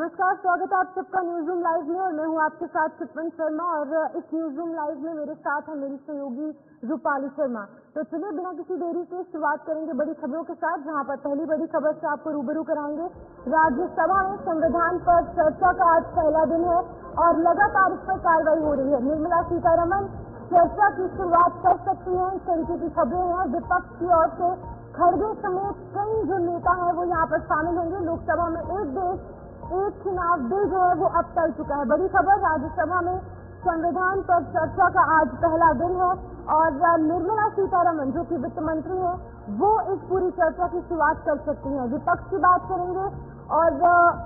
नमस्कार, स्वागत है आप सबका न्यूज रूम लाइव में और मैं हूं आपके साथ चितवन शर्मा। और इस न्यूज रूम लाइव में मेरे साथ है मेरी सहयोगी रूपाली शर्मा। तो चलिए बिना किसी देरी के शुरुआत करेंगे बड़ी खबरों के साथ, जहां पर पहली बड़ी खबर से आपको रूबरू कराएंगे। राज्यसभा में संविधान पर चर्चा का आज पहला दिन है और लगातार इस पर कार्रवाई हो रही है। निर्मला सीतारमण चर्चा की शुरुआत कर सकती है, इस तरीके की खबरें हैं। विपक्ष की ओर से खड़गे समेत कई जो नेता हैं वो यहाँ पर शामिल होंगे। लोकसभा में एक देश एक चुनाव बिल जो है वो अब चल चुका है। बड़ी खबर, राज्यसभा में संविधान पर चर्चा का आज पहला दिन है और निर्मला सीतारमण जो कि वित्त मंत्री है वो इस पूरी चर्चा की शुरुआत कर सकती हैं। विपक्ष की बात करेंगे और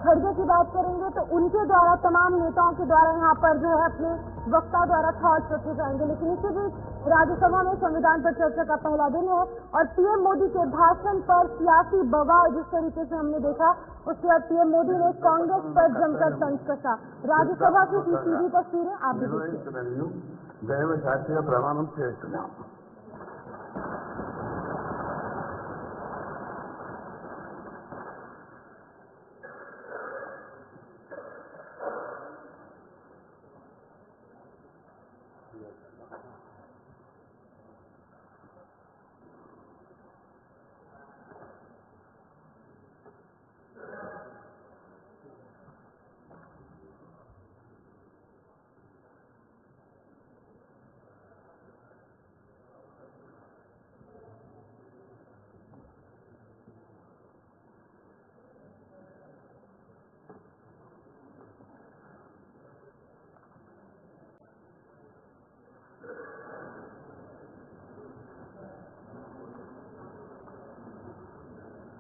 खड़गे की बात करेंगे तो उनके द्वारा तमाम नेताओं के द्वारा यहाँ पर जो है अपने वक्ता द्वारा थॉट्स रखे जाएंगे। लेकिन इसी बीच राज्यसभा में संविधान पर चर्चा का पहला दिन है और पीएम मोदी के भाषण पर सियासी बवाल जिस तरीके से हमने देखा, उसके बाद पीएम मोदी ने कांग्रेस पर जमकर तंज कसा। राज्यसभा की सीधी तस्वीरें आप भी देखिए। దైవశాస్త్రీయ ప్రమాణం చేస్తున్నాం.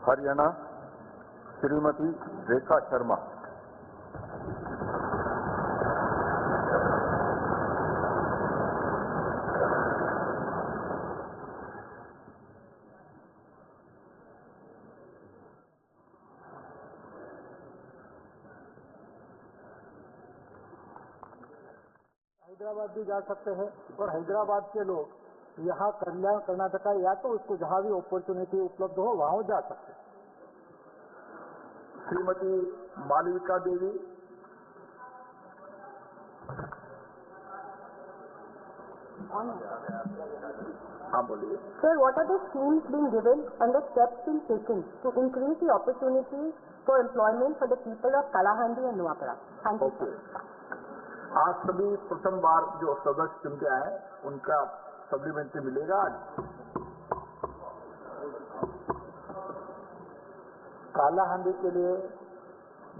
हरियाणा श्रीमती रेखा शर्मा। हैदराबाद भी जा सकते हैं और हैदराबाद के लोग यहाँ कल्याण कर्नाटका या तो उसको जहाँ भी अपॉर्चुनिटी उपलब्ध हो वहाँ जा सकते हैं। श्रीमती मालविका देवी। हाँ बोलिए। Sir, what are the schemes being given and the steps being taken to increase the opportunities for employment for the people of Kalahandi and Nuapara? Thank you. Okay, आज सभी प्रथम बार जो सदस्य चुन के आए उनका सप्लीमेंट्री मिलेगा आज। कालाहांडी के लिए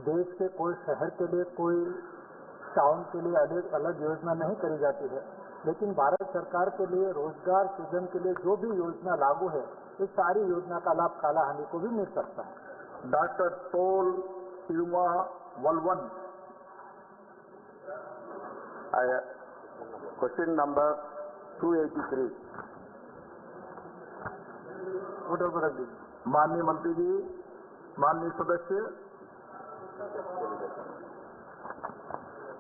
देश के कोई शहर के लिए कोई टाउन के लिए अलग अलग योजना नहीं करी जाती है, लेकिन भारत सरकार के लिए रोजगार सृजन के लिए जो भी योजना लागू है इस सारी योजना का लाभ कालाहांडी को भी मिल सकता है। डॉक्टर पोल सिल्वा वलवन। Question number 283। माननीय मंत्री जी, माननीय सदस्य,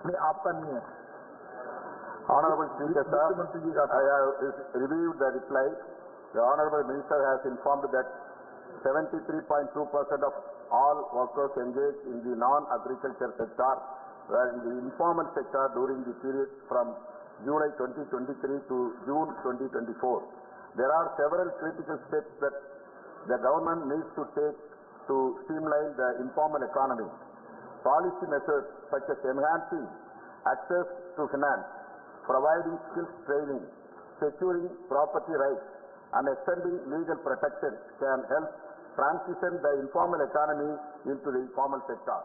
नहीं आपका नहीं है। Honorable Speaker, sir, I have reviewed the reply. The Honorable Minister has informed that 73.2% of all workers engaged in the non-agriculture sector were in the informal sector during the period from July 2023 to June 2024. There are several critical steps that the government needs to take to streamline the informal economy. Policy measures such as enhancing access to finance, providing skills training, securing property rights, and extending legal protection can help transition the informal economy into the formal sector.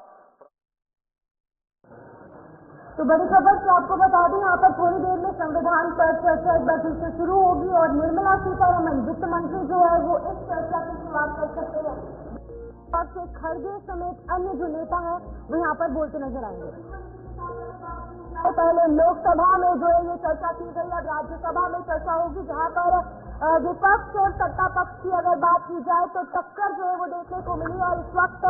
तो बड़ी खबर से आपको बता दें, यहाँ पर थोड़ी देर में संविधान पर चर्चा एक बार फिर से शुरू होगी और निर्मला सीतारमण वित्त मंत्री जो है वो इस चर्चा की शुरुआत कर सकते हैं और से खड़गे समेत अन्य जो नेता हैं वो यहाँ पर बोलते नजर आएंगे। पहले लोकसभा में जो है ये चर्चा की गई, अब राज्यसभा में चर्चा होगी जहाँ पर विपक्ष और सत्ता पक्ष की अगर बात की जाए तो टक्कर जो है वो देखने को मिली और इस वक्त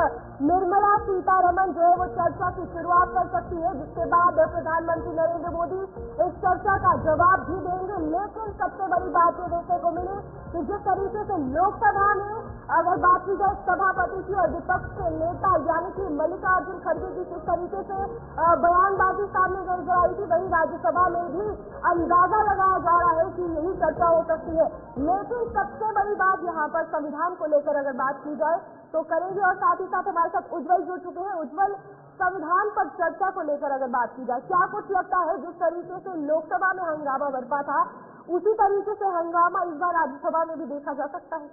निर्मला सीतारमण जो है वो चर्चा की शुरुआत कर सकती है, जिसके बाद प्रधानमंत्री नरेंद्र मोदी इस चर्चा का जवाब भी देंगे। लेकिन सबसे बड़ी बात ये देखने को मिली कि जिस तरीके से लोकसभा में अगर बात की जाए सभापति की और विपक्ष के नेता यानी कि मल्लिकार्जुन खड़गे की किस तरीके से बयानबाजी सामने नजर आई थी, वही राज्यसभा में भी अंदाजा लगाया जा रहा है कि यही चर्चा हो सकती है। लेकिन सबसे बड़ी बात यहाँ पर संविधान को लेकर अगर बात की जाए तो करेंगे, और साथ ही साथ हमारे साथ उज्जवल जुड़ चुके हैं। उज्जवल, संविधान पर चर्चा को लेकर अगर बात की जाए, क्या कुछ लगता है जिस तरीके से लोकसभा में हंगामा बरपा था उसी तरीके से हंगामा इस बार राज्यसभा में भी देखा जा सकता है?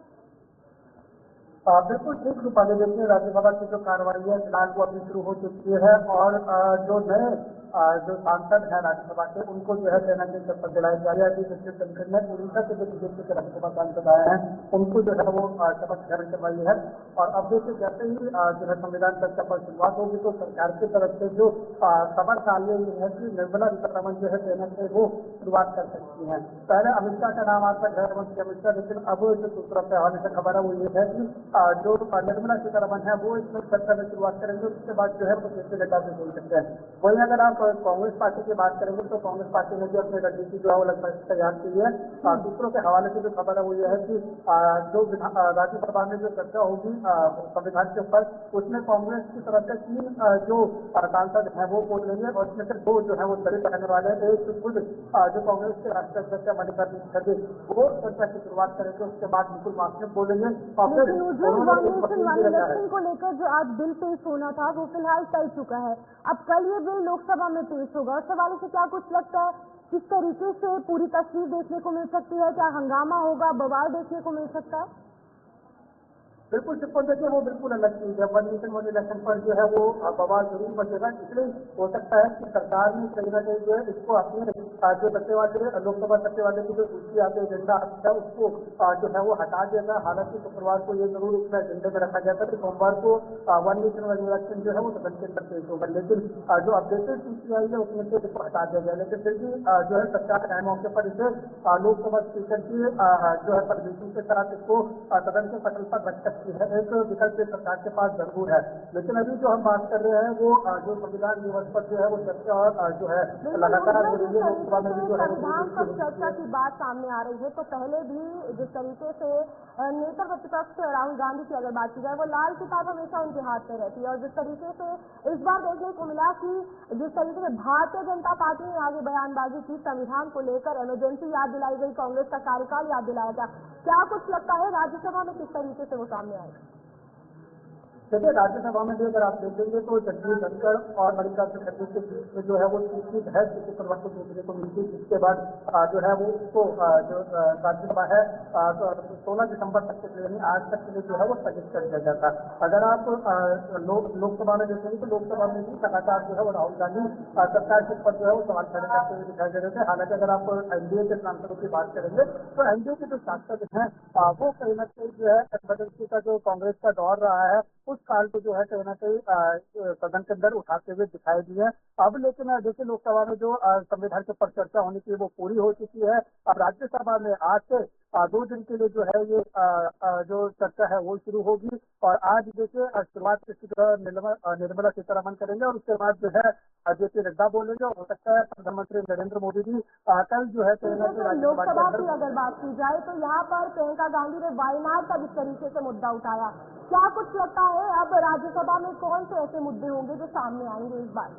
बिल्कुल ठीक रूपाली, देखिए राज्यसभा की जो कार्रवाई है फिलहाल वो अभी शुरू हो चुकी है और जो नए जो सांसद हैं राज्यसभा के उनको जो है सेना की शपथ दिलाई जा रही है। अभी डिप्टी स्पीकर ने उड़ीसा के जो बीजेपी के राज्यसभा सांसद आए हैं उनको जो है वो शपथ ग्रहण करवाई है। और अब देखिए जैसे ही जो है संविधान चर्चा पर शुरुआत होगी तो सरकार की तरफ से जो खबर सामने आई है कि निर्मला सीतारमण जो है सेना से वो शुरुआत कर सकती हैं। पहले अमित शाह का नाम आता है, गृह मंत्री अमित शाह, लेकिन अब जो सूत्रों के हवाले से खबर है वो ये है कि जो निर्मला सीतारमण है वो इसमें चर्चा में शुरुआत करेंगे, उसके बाद जो है वो जेपी नड्डा भी बोल सकते हैं। वहीं अगर आप कांग्रेस पार्टी की बात करेंगे तो कांग्रेस पार्टी ने भी अपनी रणनीति जो है वो लगभग तैयार की है। सूत्रों के हवाले से जो खबर है वो ये है कि जो राज्यसभा में जो चर्चा होगी संविधान के ऊपर उसमें कांग्रेस की तरफ से 3 जो सांसद हैं वो बोल लेंगे और उसमें से 2 जो है वो दलित रहने वाले हैं। एक खुद जो कांग्रेस के राष्ट्रीय अध्यक्ष मल्लिकार्जुन खड़गे वो चर्चा की शुरुआत करेंगे, उसके बाद मुकुल वासनिक बोलेंगे और फिर इलेक्शन को लेकर जो आज बिल पेश होना था वो फिलहाल टल चुका है। अब कल ये बिल लोकसभा में पेश होगा। उस हवाले से क्या कुछ लगता है, किस तरीके से पूरी तस्वीर देखने को मिल सकती है? क्या हंगामा होगा, बवाल देखने को मिल सकता है? बिल्कुल सिंपल, देखिए वो बिल्कुल अलग चीज है। 1 नेशन 1 इलेक्शन पर जो है वो बवाल जरूर बचेगा। इसलिए हो सकता है कि सरकार ने कहीं ना कहीं जो है इसको अपने जो सत्ते वाले लोकसभा सत्ते वाले की जो दूसरी आगे एजेंडा है उसको जो है वो हटा दिया गया। हालांकि शुक्रवार को ये जरूर उसमें एजेंडे में रखा गया था कि सोमवार को 1 नेशन 1 इलेक्शन जो है वो सदन के अंदर पेश होगा, लेकिन जो अपडेटेड सूची आई है उसमें से इसको हटा दिया गया। लेकिन फिर भी जो है सरकार नए मौके पर इसे लोकसभा स्पीकर की जो है परमिशन के साथ इसको सदन के पटल पर रख सकती है। एक विकल्प सरकार के पास जरूर है, लेकिन अभी जो हम बात कर रहे हैं वो जो संविधान दिवस पर जो है वो चर्चा और जो है लगातार हो रही है। लोकसभा में भी जो है संविधान पर चर्चा की बात सामने आ रही है तो पहले भी जिस तरीके से नेता प्रतिपक्ष राहुल गांधी की अगर बात की जाए वो लाल किताब हमेशा उनके हाथ में रहती है। और जिस तरीके से इस बार देखने को मिला कि जिस तरीके से भारतीय जनता पार्टी ने आगे बयानबाजी की, संविधान को लेकर इमरजेंसी याद दिलाई गई, कांग्रेस का कार्यकाल याद दिलाया गया, क्या कुछ लगता है राज्यसभा में किस तरीके से वो सामने आएगा? देखिए राज्यसभा में भी अगर आप देखेंगे तो जगदीप धनखड़ और मल्लिकार्जुन खड़गे के बीच में जो है वो सीट है शुक्रवार को देखने को मिलती। जिसके बाद जो है वो उसको जो राज्यसभा है 16 दिसंबर तक के लिए आज तक के लिए जो है वो स्थगित कर दिया गया था। अगर आप लोकसभा में देखेंगे तो लोकसभा में भी लगातार जो है वो राहुल गांधी सरकार के ऊपर जो है वो सवाल खड़े करते हुए दिखाई दे रहे थे। हालांकि अगर आप एनडीए के सांसदों की बात करेंगे तो एनडीए के जो सांसद हैं वो कहीं ना कहीं जो है इमरजेंसी का जो कांग्रेस का दौर रहा है उस काल को जो है कहीं ना कहीं सदन के अंदर उठाते हुए दिखाई दिए। अब लेकिन देखिए लोकसभा में जो संविधान के ऊपर चर्चा होनी चाहिए वो पूरी हो चुकी है। अब राज्यसभा में आज से 2 दिन के लिए जो है ये जो चर्चा है वो शुरू होगी और आज देखिए शुरुआत निर्मला सीतारमण करेंगे और उसके बाद जो है जेपी नड्डा बोलेंगे और हो सकता है प्रधानमंत्री नरेंद्र मोदी भी कल जो है लोकसभा की अगर बात की जाए तो यहाँ पर प्रियंका गांधी ने वायनाड का जिस तरीके से मुद्दा उठाया, क्या कुछ लगता है अब राज्यसभा में कौन से ऐसे मुद्दे होंगे जो सामने आएंगे इस बार?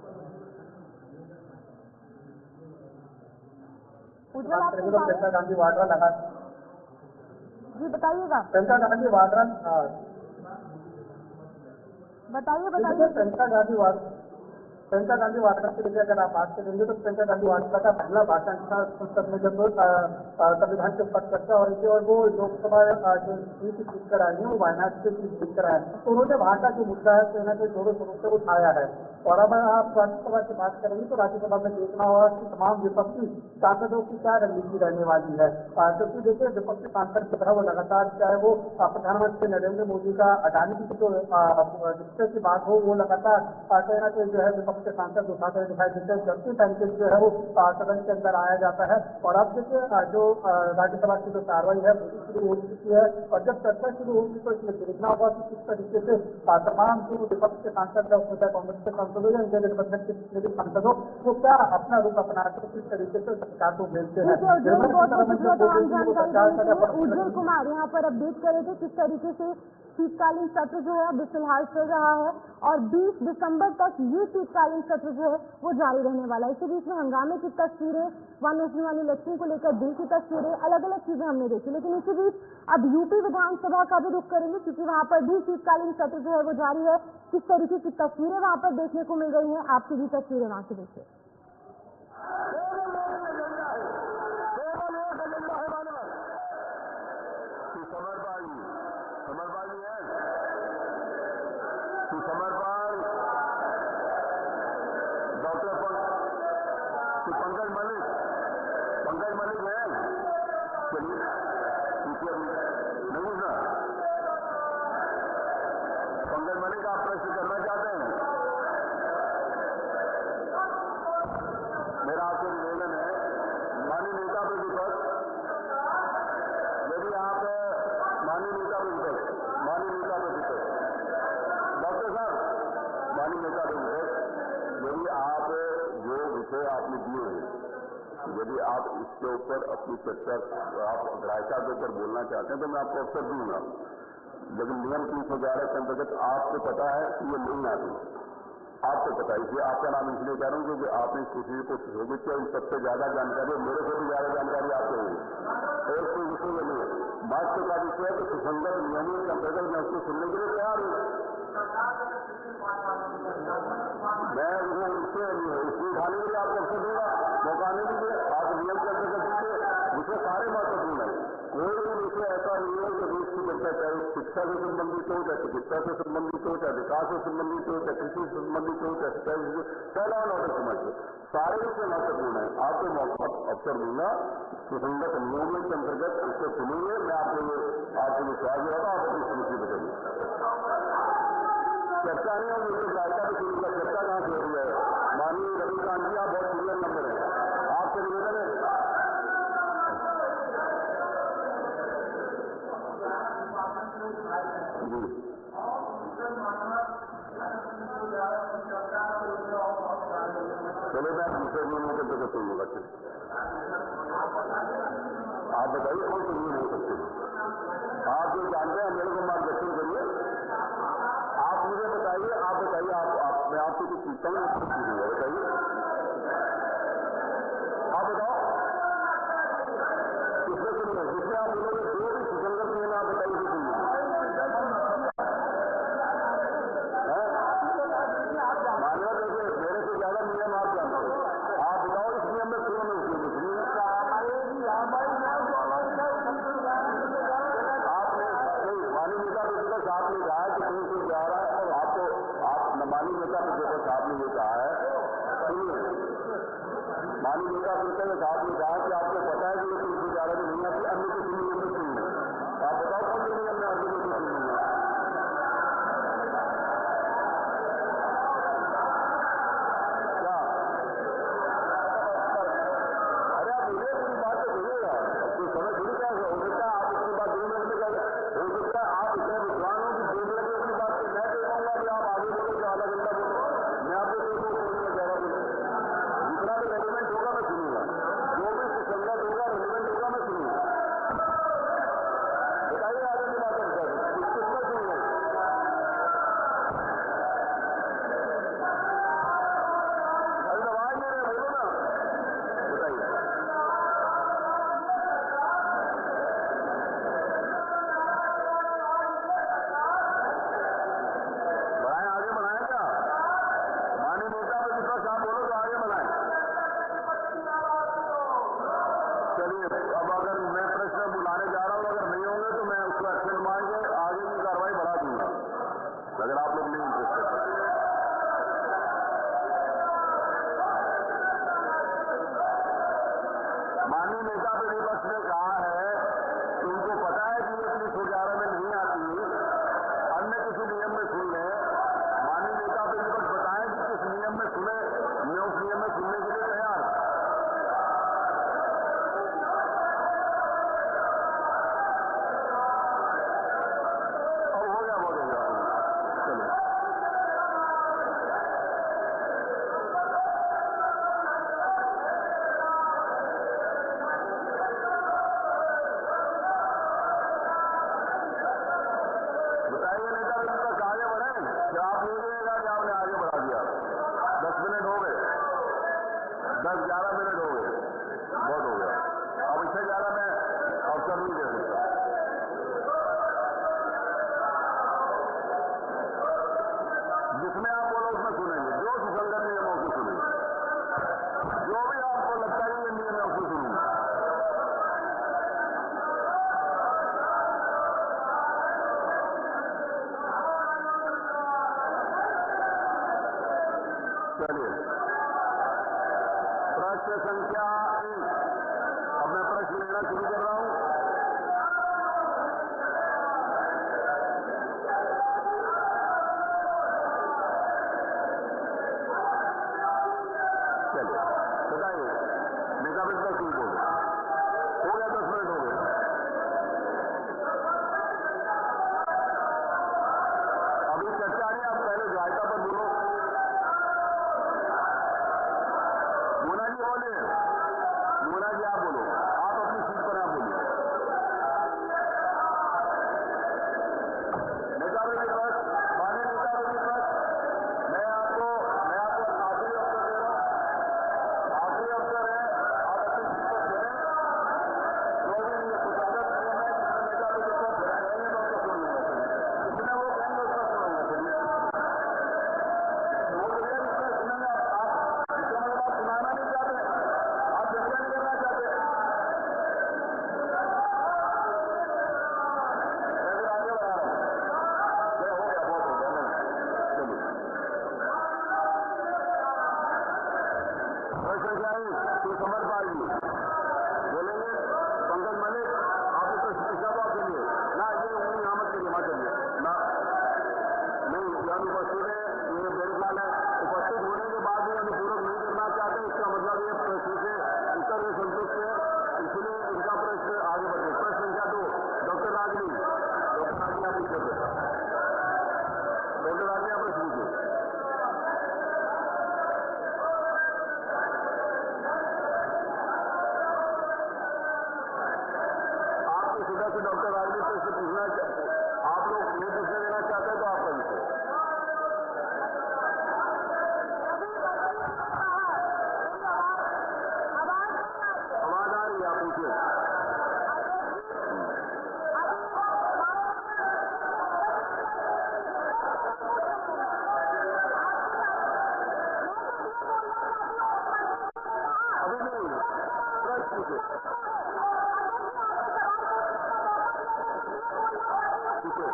प्रियंका गांधी वाड्रा लगा जी बताइएगा। प्रियंका गांधी वाड्रा बताइए। प्रियंका गांधी वाड्रा के लिए अगर आप बात करेंगे तो प्रियंका गांधी वाड्रा का पहला भाषण था संसद में जब संविधान के ऊपर चर्चा हो रही थी और वो लोकसभा जो सीट जीत कर आई है वो वायनाड से सीट जीत कर आए हैं। तो उन्होंने वहां का जो मुद्दा है कहीं ना कहीं जोरों शोरों से उठाया है। और अब आप राज्यसभा की बात करेंगे तो राज्यसभा में देखना होगा कि तमाम विपक्षी सांसदों की क्या रणनीति रहने वाली है। क्योंकि देखिए विपक्षी सांसद जो है वो लगातार चाहे वो प्रधानमंत्री नरेंद्र मोदी का अडानी की जो रिश्ते की बात हो वो लगातार कहीं ना कहीं जो है विपक्ष के सांसद उठाकर दिखाई देते हैं। जबकि पैकेज जो है वो सदन के अंदर आया जाता है। और अब देखिए जो राज्यसभा की जो कार्रवाई है वो शुरू हो चुकी है और जब चर्चा शुरू होगी तो इसमें देखना होगा कि किस तरीके से तमाम जो विपक्ष के सांसद है उसमें कांग्रेस के सांसदों या गठबंधन के जितने भी सांसदों वो क्या अपना रुख अपनाते हैं, किस तरीके से सरकार को भेजते हैं। उज्जवल कुमार यहाँ पर अपडेट कर रहे थे किस तरीके से शीतकालीन सत्र जो है अभी फिलहाल चल रहा है और 20 दिसंबर तक ये शीतकालीन सत्र जो है वो जारी रहने वाला है। इसी बीच में हंगामे की तस्वीरें, वन नेशन वन इलेक्शन को लेकर बिल की तस्वीरें, अलग अलग चीजें हमने देखी। लेकिन इसी बीच अब यूपी विधानसभा का भी रुख करेंगे क्योंकि वहां पर भी शीतकालीन सत्र जो है वो जारी है। किस तरीके की तस्वीरें वहां पर देखने को मिल रही है, आपकी भी तस्वीरें वहां से देखिए। समरपाल डॉक्टर पंकज मलिक है, चलिए नहीं ना पंकज मलिक आप प्रश्न करना चाहते हैं? मेरा आपसे निवेदन है माननीय नेता प्रतिपक्ष, यदि आप माननीय नेता प्रतिपक्ष डॉक्टर साहब, माननीय नेता प्रतिपक्ष, यदि आप जो विषय आपने दिए हैं, यदि आप इसके ऊपर अपनी चर्चा आप ग्राह्यता के ऊपर बोलना चाहते हैं तो मैं आपको अवसर दूंगा, लेकिन नियम 311 के अंतर्गत आपको पता है कि ये नहीं आती, आपको पता है, इसलिए आपका नाम इसलिए कह रहा हूँ क्योंकि आपने इस किसी को शोभित किया, इन सबसे ज्यादा जानकारी, मेरे से भी ज्यादा जानकारी आपको होगी और कोई विषय नहीं है। महत्व का विषय है तो सुसंगत नियमों के अंतर्गत मैं उसको सुनने के लिए तैयार हूँ। मैं उससे उठाने के लिए आपको अवसर दूंगा, मौका नहीं दीजिए, आप नियम के अंतर्गत दीजिए, विषय सारे महत्वपूर्ण है, कोई भी विषय ऐसा नहीं है जो देश की जनता चाहे शिक्षा से संबंधित हो, चाहे चिकित्सा से संबंधित हो, चाहे विकास से संबंधित हो, चाहे कृषि से संबंधित हो, चाहे लॉ एंड ऑर्डर समझ हो, सारे विषय महत्वपूर्ण है। आपको मौका अवसर दूंगा, सुसंगत नियमों के अंतर्गत इसको सुनेंगे, मैं आपको विश्वास दिलाता हूँ, आप अपनी समस्या बताइए। चर्चा नहीं होगी तो जायका भी सुनिएगा, चर्चा कहाँ से हो रही है? माननीय रविकांत जी, आप बहुत सीनियर नंबर है, आपसे निवेदन है। चलो मैं दूसरे नियमों के अंतर्गत सुनूंगा। आप बताइए कौन से नियम हो सकते हैं? आप जो जानते हैं मेरे को मार्गदर्शन करिए, आप मुझे बताइए, आप मैं आपसे कुछ पूछता हूँ, आपको पूछूंगा, बताइए, आप बताओ किसमें सुनिए, जिसमें आप बोलोगे जो भी सुसंगत नियम आप बताइए सुनिए। मान्यता देखिए, मेरे से ज्यादा नियम आप जानते हो, आप बताओ इस नियम में क्यों नहीं सुनिए। माननीय नेता प्रतिपक्ष आपने कहा कि 311 और आपको माननीय नेता प्रतिपक्ष आपने ये कहा है, सुनिए, माननीय नेता प्रतिपक्ष आपने कहा कि आपको पता है कि ये 311 में नहीं आती, अन्य किसी नियम में सुनिए। आप बताओ कौन से नियम में अन्य किसी सुनिए? क्या? अरे आप मुझे पूरी बात तो सुनिएगा, कोई समय थोड़ी क्या हो सकता है, आप उसके बाद 2 मिनट में हो सकता है आप इतने विद्वान हो कि 2 मिनट में अपनी बात मैं देखूंगा कि आप आगे बोलो कि आधा घंटा बोलो, मैं आपको 2 में कह रहा हूँ, जितना भी रेलिवेंट होगा मैं सुनूंगा, जो भी सुसंगत होगा रेलिवेंट होगा मैं सुनूंगा। बताइए आगे की बात किसका सुनूंगा? अरे आवाज नहीं रहे, बोलो ना, बताइए। चलिए, अब अगर मैं प्रश्न बुलाने जा रहा हूं, अगर नहीं होंगे तो मैं उसको एक्शन मान के आगे की कार्रवाई बढ़ा दूंगा, अगर आप लोग नहीं इंटरेस्टेड हैं। माननीय नेता प्रतिपक्ष ने कहा है कि उनको पता है कि ये 311 में नहीं आती, अन्य किसी नियम में सुन लें। माननीय नेता प्रतिपक्ष बताएं कि किस नियम में सुने, मैं उस नियम में सुनने के लिए तैयार हूं। 10-11 मिनट हो गए, बहुत हो गया। अब इससे ज्यादा मैं अवसर नहीं दे सकता। जिसमें आप बोलो उसमें सुनेंगे, जो सुसंगत नियम है उसमें सुनेंगे, जो भी आपको लगता है ये नियम है उसमें सुनेंगे। चलिए, प्रश्न संख्या 1। अब मैं प्रश्न लेना शुरू कर रहा हूं। चलिए बताइए, मेगाबिट का शुरू बोलो। हो गया, 10 मिनट हो गए। अभी चर्चा नहीं, आप पहले जायका पर बोलो। मोना जी बोले, मोना जी आप बोलो, आप अपनी सीट पर आप बोलिए। नेता विपक्ष, माननीय नेता विपक्ष, मैं आपको आखिरी अवसर दे रहा हूं। आखिरी अवसर है, आप अपनी सीट पर चलें। जो भी ये सुसंगत नियम है जिसमें नेता विपक्ष कहेंगे मैं उसको सुन लूंगा, जिसमें वो कहेंगे उसका सुनूंगा। चलिए वो भैया जिसमें सुनेंगे, आप इसका मतलब आप सुनाना नहीं चाहते, आप चर्चा नहीं करना चाहते। मैं फिर आगे बढ़ा रहा हूँ। ये हो गया, बहुत हो गया। नहीं, चलिए प्रश्न क्या है? तो समर पाल जी बोलेंगे। पंकज मलिक, आपने प्रश्न पूछा तो आप चलिए ना, ये उंगली यहाँ मत करिए, वहां चलिए ना। नहीं, यह उपस्थित है, ये मेरे ख्याल है उपस्थित होने के बाद भी अनुपूरक नहीं करना चाहते, इसका मतलब ये प्रश्न से उत्तर में संतुष्ट है, इसलिए इनका प्रश्न आगे बढ़े। प्रश्न संख्या 2, डॉक्टर राजनी। डॉक्टर राजनी आप पूछिए। डॉक्टर राजनी आप प्रश्न पूछिए। आपके सदस्य डॉक्टर राजनी प्रश्न पूछना चाहते, आप लोग नहीं पूछने देना चाहते हैं तो आप पूछिए। आवाज आ रही है, आप पूछिए। अभी नहीं, प्रश्न पूछिए। पूछिए,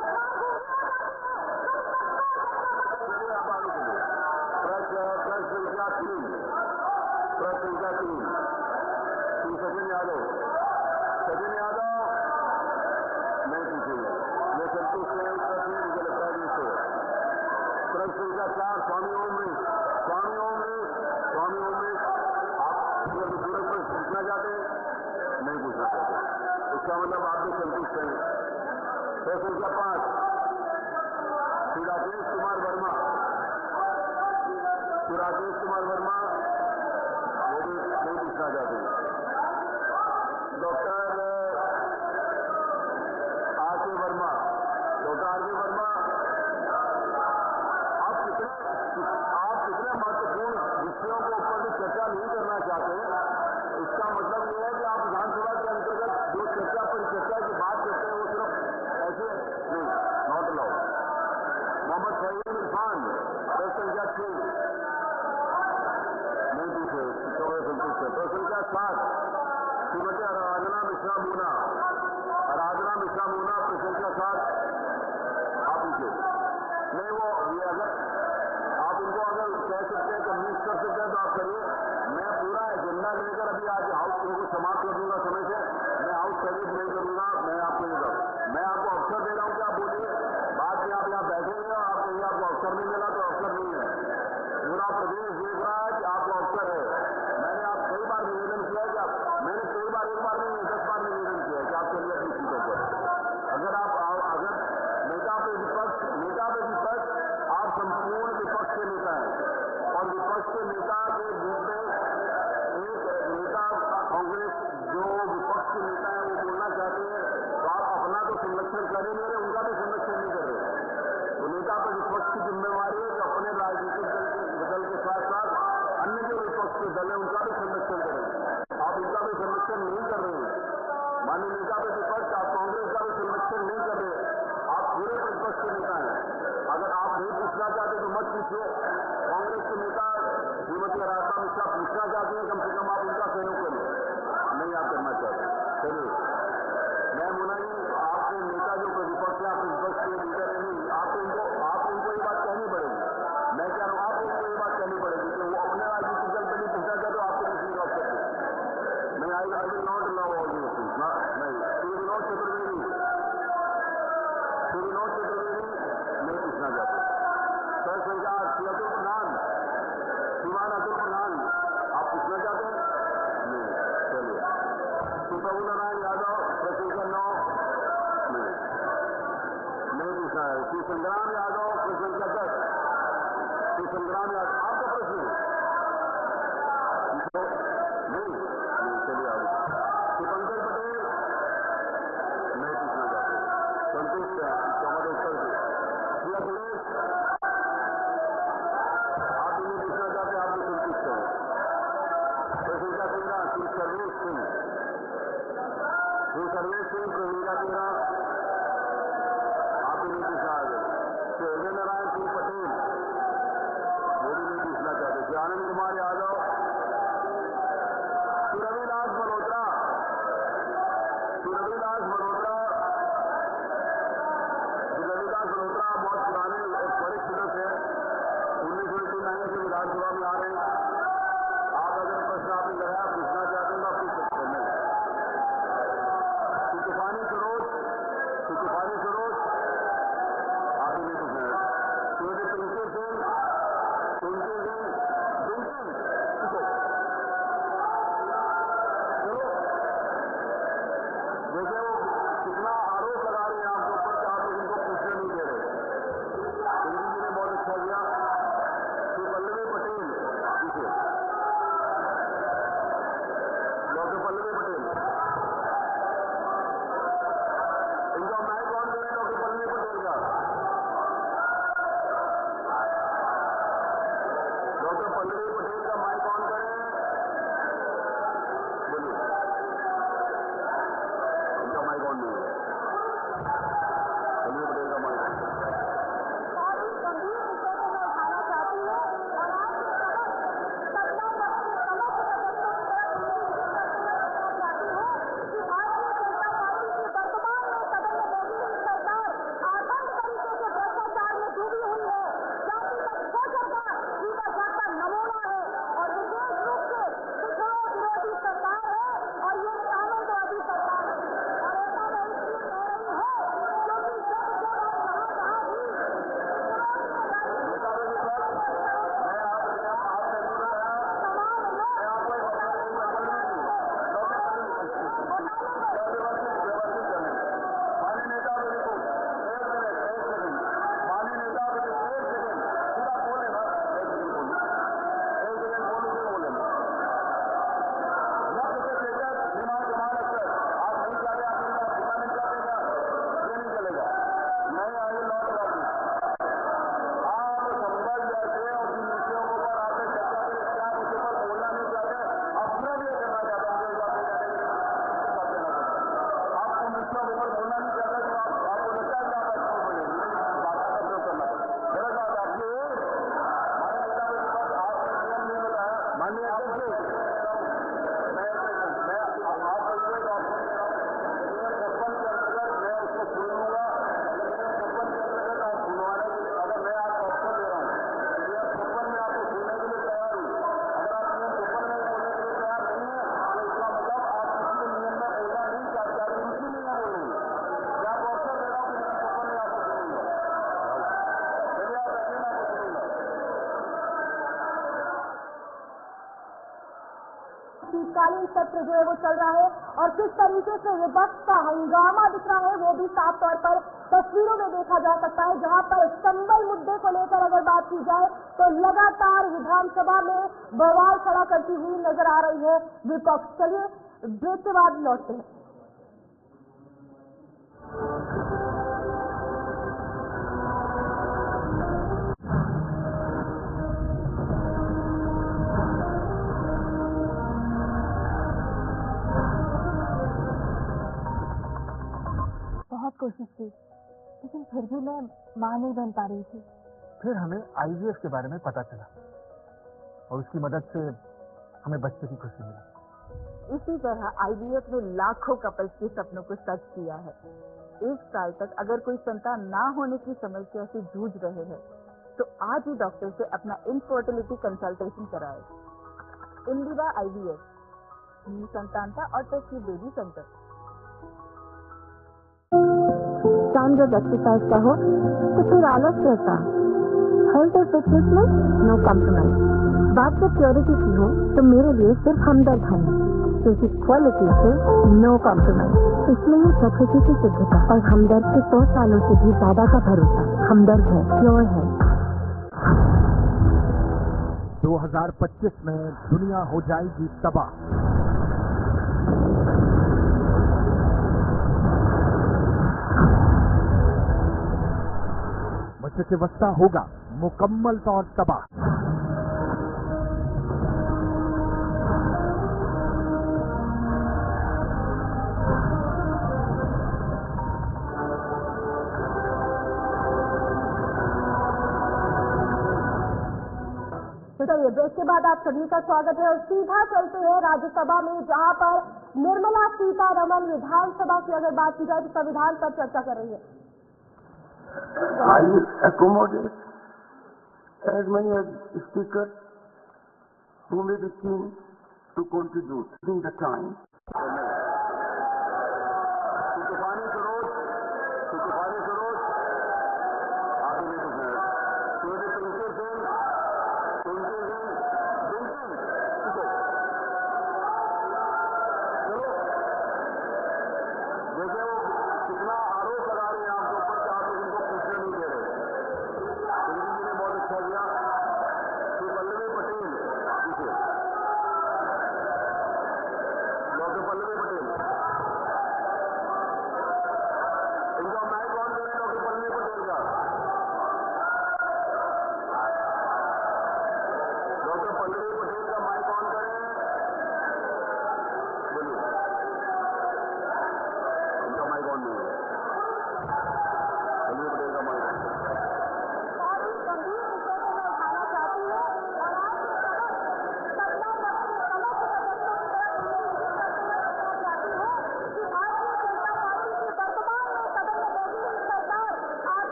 चलिए आप आगे चलिए। प्रश्न संख्या 3। प्रश्न संख्या 3, श्री सचिन यादव। सचिन यादव नहीं पूछेंगे, ये संतुष्ट है उत्तर से, मुझे लगता है कि इससे। प्रश्न संख्या 4, स्वामी ओमवेश। स्वामी ओमवेश, स्वामी ओमवेश, आप अनुपूरक प्रश्न पूछना चाहते हैं? नहीं पूछना चाहते, इसका मतलब आप भी संतुष्ट हैं। प्रश्न संख्या 5, श्री राकेश कुमार वर्मा। श्री राकेश कुमार वर्मा, वो भी नहीं पूछना चाहते। Doctor R K. Verma. Doctor R K. Verma, आप कितने महत्वपूर्ण विषयों के ऊपर भी चर्चा नहीं करना चाहते, इसका मतलब यह है कि आप विधानसभा के अंतर्गत जो चर्चा परिचर्चा की बात करते हैं वो सिर्फ ऐसे नहीं, नॉट अलाउड। मोहम्मद फहीम इरफान। प्रश्न संख्या 6, नहीं पूछे, संतुष्ट है। प्रश्न संख्या 7, श्रीमती आराधना मिश्रा मूना। आराधना मिश्रा मूना, प्रश्न संख्या 7 आप पूछे। नहीं, वो ये अगर आप उनको अगर कह सकते हैं, कन्विंस कर सकते हैं तो आप करिए। मैं पूरा एजेंडा लेकर अभी आज हाउस को समाप्त कर दूंगा समय से, मैं हाउस सर्विस नहीं करूंगा। मैं आपको ये मैं आपको अवसर दे रहा हूं कि आप बोलिए, बाद में आप यहाँ बैठेंगे और आप कहिए आपको अवसर नहीं मिला, तो अवसर नहीं है। पूरा प्रदेश देख रहा है कि आपको अवसर है। मैंने आप कई बार निवेदन किया है कि मैंने कई बार, एक बार नहीं 10 बार निवेदन किया है कि आप चलिए अपनी सीटों पर। अगर नेता पे विपक्ष, आप संपूर्ण विपक्ष के नेता हैं और विपक्ष के नेता के रूप में एक नेता कांग्रेस जो विपक्ष के नेता है वो बोलना चाहते हैं, तो आप अपना तो संरक्षण कर ही नहीं रहे, उनका भी संरक्षण नहीं कर रहे। तो नेता पर विपक्ष की जिम्मेवारी है कि अपने राजनीतिक दल के साथ साथ अन्य जो विपक्ष के दल है उनका भी संरक्षण माननीय नेता प्रतिपक्ष, आप कांग्रेस का भी संरक्षण नहीं कर रहे, आप पूरे प्रतिपक्ष के नेता हैं। अगर आप नहीं पूछना चाहते तो मत पूछिए। कांग्रेस के नेता श्रीमती आराधना मिश्रा पूछना चाहती हैं, कम से कम आप उनका सहयोग करिए। नहीं आप करना चाहते, चलिए। मैं मुनाई आपके नेता जो प्रतिपक्ष है, आप प्रतिपक्ष के लीडर है, नहीं आपको उनको ये बात कहनी पड़ेगी। मैं कह रहा हूँ आपको उनको ये बात कहनी पड़ेगी कि वो अपने राजनीतिक दल पर नहीं पूछना चाहते, आपको नहीं रोक सकते। नहीं, I will not allow all this things. नहीं, श्री विनोद चतुर्वेदी नहीं पूछना चाहते। सर सरकार श्री अतुल प्रधान, श्रीमान अतुल प्रधान, आप पूछना चाहते हैं? नहीं, चलिए। श्री प्रभु नारायण यादव, प्रोफेसर 9 नहीं पूछना है। श्री संग्राम यादव, प्रोफेसर 10। श्री संग्राम यादव, आपका प्रश्न है? नहीं, चलिए आगे। श्री पंकज पटेल नहीं पूछना चाहते, संतुष्ट है हमारे उत्तर से। श्री अखिलेश, आप भी नहीं पूछना चाहते, आप भी संतुष्ट हैं। प्रोफेसर 13 श्री सर्वेश सिंह, प्रवीणा 13 आप भी नहीं पूछना आगे। श्री अजय नारायण सिंह पटेल वो भी नहीं पूछना चाहते। श्री आनंद कुमार यादव, श्री रविदास मल्होत्रा बहुत पुराने और वरिष्ठ सदस्य हैं, 1989 से विधानसभा में आ रहे हैं। आप अगर प्रश्न आपने लगाया पूछना चाहते हैं तो आप पूछ सकते हैं। तूफानी सरोज आप भी नहीं पूछना है। श्रीमती पिंकी सिंह चलो जैसे वो कितना आरोप लगा रहे हैं आपके ऊपर कि आप लोग उनको पूछने नहीं दे रहे। पिंकी जी ने बहुत अच्छा किया। श्री पल्लवी पटेल, पूछिए। डॉक्टर पल्लवी पटेल, इनका माइक ऑन करें। डॉक्टर पल्लवी पटेल का, डॉक्टर पल्लवी पटेल का माइक ऑन करें, बोलिए। इनका माइक ऑन नहीं है, पल्लवी पटेल का माइक ऑन। बहुत ही गंभीर विषय को मैं उठाना चाहती हूँ और आज के सत्ता पक्ष के प्रमुख सदस्यों की तरफ से चाहती हूँ कि भारतीय जनता पार्टी की वर्तमान में सदन में मोदी की सरकार आखंड तरीके से भ्रष्टाचार में डूबी हुई है। जातिगत शोषण का जीता जागता नमूना है और विशेष रूप से पिछड़ों विरोधी सरकार है और ये कानूनवादी सरकार है। और ऐसा मैं इसलिए कह रही हूँ क्योंकि जब और जहाँ भी शीतकालीन सत्र जो है वो चल रहा है और किस तरीके से विपक्ष का हंगामा दिख रहा है वो भी साफ तौर पर तस्वीरों में देखा जा सकता है, जहां पर संबल मुद्दे को लेकर अगर बात की जाए तो लगातार विधानसभा में बवाल खड़ा करती हुई नजर आ रही है विपक्ष। चलिए ब्रेक के बाद लौटते हैं। कोशिश की, लेकिन फिर भी मैं माँ नहीं बन पा रही थी। फिर हमें आईवीएफ के बारे में पता चला और उसकी मदद से हमें बच्चे की खुशी मिली। इसी तरह आईवीएफ ने लाखों कपल्स के सपनों को सच किया है। 1 साल तक अगर कोई संतान ना होने की समस्या से जूझ रहे हैं तो आज ही डॉक्टर से अपना इनफर्टिलिटी कंसल्टेशन कराएं। इंदिरा आईवीएफ, संतानता और टेस्ट बेबी सेंटर। काम जब एक्सरसाइज का हो तो फिर आलस कैसा? हेल्थ और फिटनेस में नो कॉम्प्रोमाइज। बात जब प्योरिटी की हो तो मेरे लिए सिर्फ हमदर्द है, क्योंकि क्वालिटी से नो कॉम्प्रोमाइज। इसमें ही प्रकृति की शुद्धता और हमदर्द के 100 सालों से भी ज्यादा का भरोसा। हमदर्द है, प्योर है। 2025 में दुनिया हो जाएगी तबाह। बच्चे की अवस्था होगा मुकम्मल तौर तबाह। चलिए ब्रेक के बाद आप सभी का स्वागत है और सीधा चलते हैं राज्यसभा में, जहां पर निर्मला सीतारमण विधानसभा की अगर बात की जाए तो संविधान पर चर्चा कर रही है। I will accommodate as many as speakers who may be keen to contribute in the time. तूफानी सरोज आगे नहीं कुछ है। श्रीमती पिंकी सिंह देखिए वो कितना आरोप लगा रहे हैं आपके ऊपर कि आप लोग उनको पूछने नहीं दे रहे। पिंकी जी ने बहुत अच्छा किया। श्री पल्लवी पटेल, पूछिए। डॉक्टर पल्लवी पटेल, इनका माइक ऑन करें। डॉक्टर पल्लवी पटेल का, डॉक्टर पल्लवी पटेल का माइक ऑन करें। बोलिए, इनका माइक ऑन नहीं है। पल्लवी पटेल का माइक ऑन।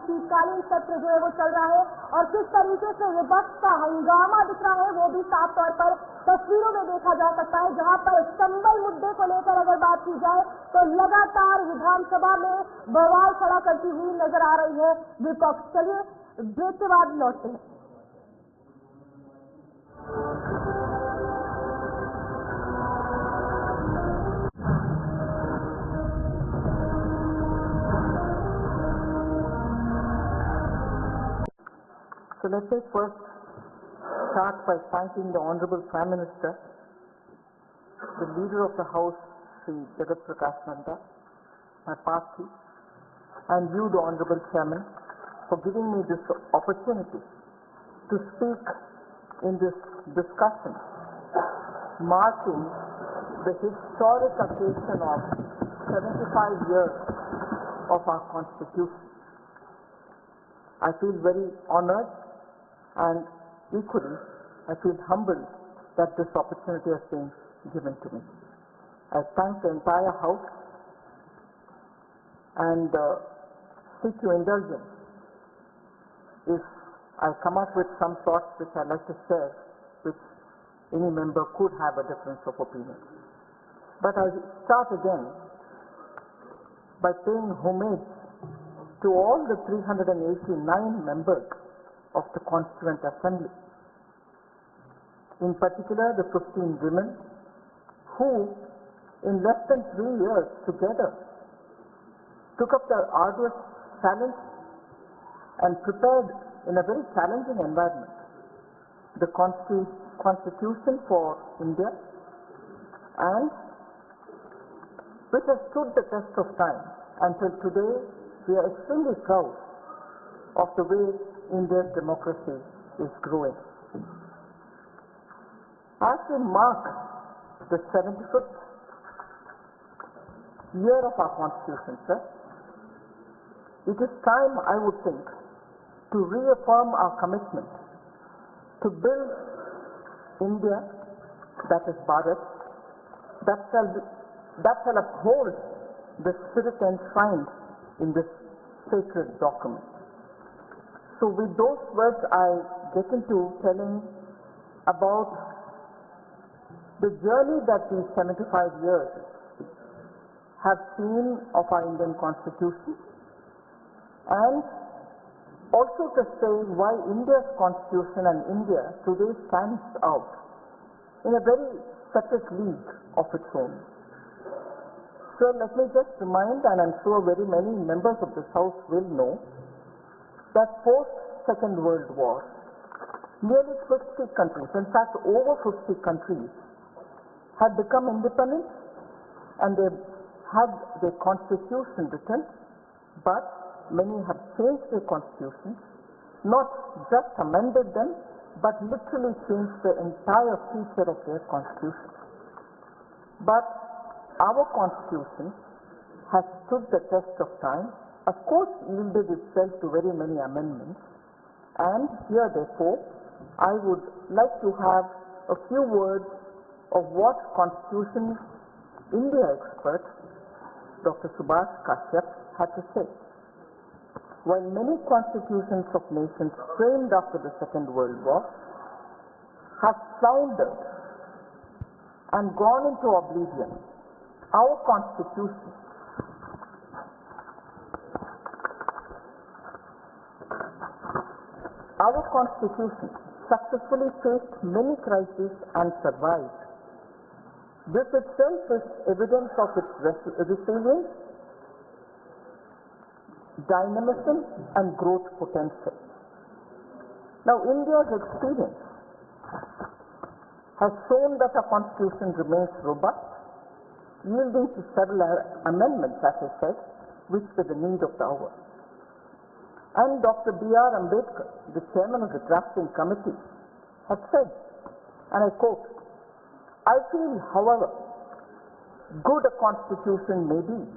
शीतकालीन सत्र जो है वो चल रहा है और किस तरीके से विपक्ष का हंगामा दिख रहा है वो भी साफ तौर पर तस्वीरों में देखा जा सकता है, जहां पर संबल मुद्दे को लेकर अगर बात की जाए तो लगातार विधानसभा में बवाल खड़ा करती हुई नजर आ रही है विपक्ष। चलिए ब्रेक के बाद लौटते हैं। So let's take first start by thanking the Honorable Prime Minister, the Leader of the House, Sri Jagat Prakash Nanda, my party, and you, the Honorable Chairman, for giving me this opportunity to speak in this discussion marking the historic occasion of 75 years of our Constitution. I feel very honored and equally I feel humbled that this opportunity has been given to me. I thank the entire House and seek your indulgence if I come up with some thoughts which I'd like to share, which any member could have a difference of opinion. But I'll start again by paying homage to all the 389 members of the Constituent Assembly. In particular, the 15 women who, in less than 3 years together, took up the arduous challenge and prepared in a very challenging environment the Constitution for India, and which has stood the test of time. Until today, we are extremely proud of the way India's democracy is growing. As we mark the 75th year of our Constitution, sir, it is time, I would think, to reaffirm our commitment to build India, that is Bharat, that shall uphold the spirit enshrined in this sacred document. So with those words, I get into telling about the journey that these 75 years have seen of our Indian Constitution, and also to say why India's Constitution and India today stands out in a very separate league of its own. So let me just remind, and I'm sure very many members of this House will know, that post-Second World War, nearly 50 countries, in fact over 50 countries, had become independent and they had their constitution written, but many have changed their constitutions, not just amended them, but literally changed the entire feature of their constitution. But our constitution has stood the test of time, of course yielded itself to very many amendments, and here therefore I would like to have a few words of what Constitution India expert Dr. Subhash Kashyap had to say. While many constitutions of nations framed after the Second World War have floundered and gone into oblivion, our Constitution successfully faced many crises and survived. This itself is evidence of its resilience, dynamism and growth potential. Now, India's experience has shown that our Constitution remains robust, yielding to several amendments, as I said, which were the need of the hour. And Dr. B.R. Ambedkar, the chairman of the drafting committee, had said, and I quote, "I feel, however good a constitution may be,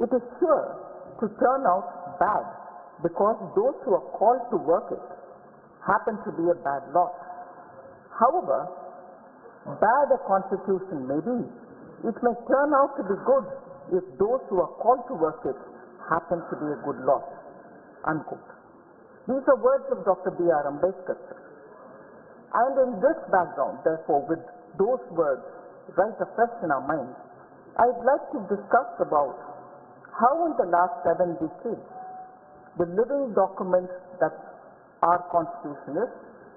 it is sure to turn out bad because those who are called to work it happen to be a bad lot. However bad a constitution may be, it may turn out to be good if those who are called to work it happen to be a good lot." Unquote. These are words of Dr. B.R. Ambedkar. And in this background, therefore, with those words right afresh in our minds, I'd like to discuss about how in the last 7 decades, the living document that our Constitution is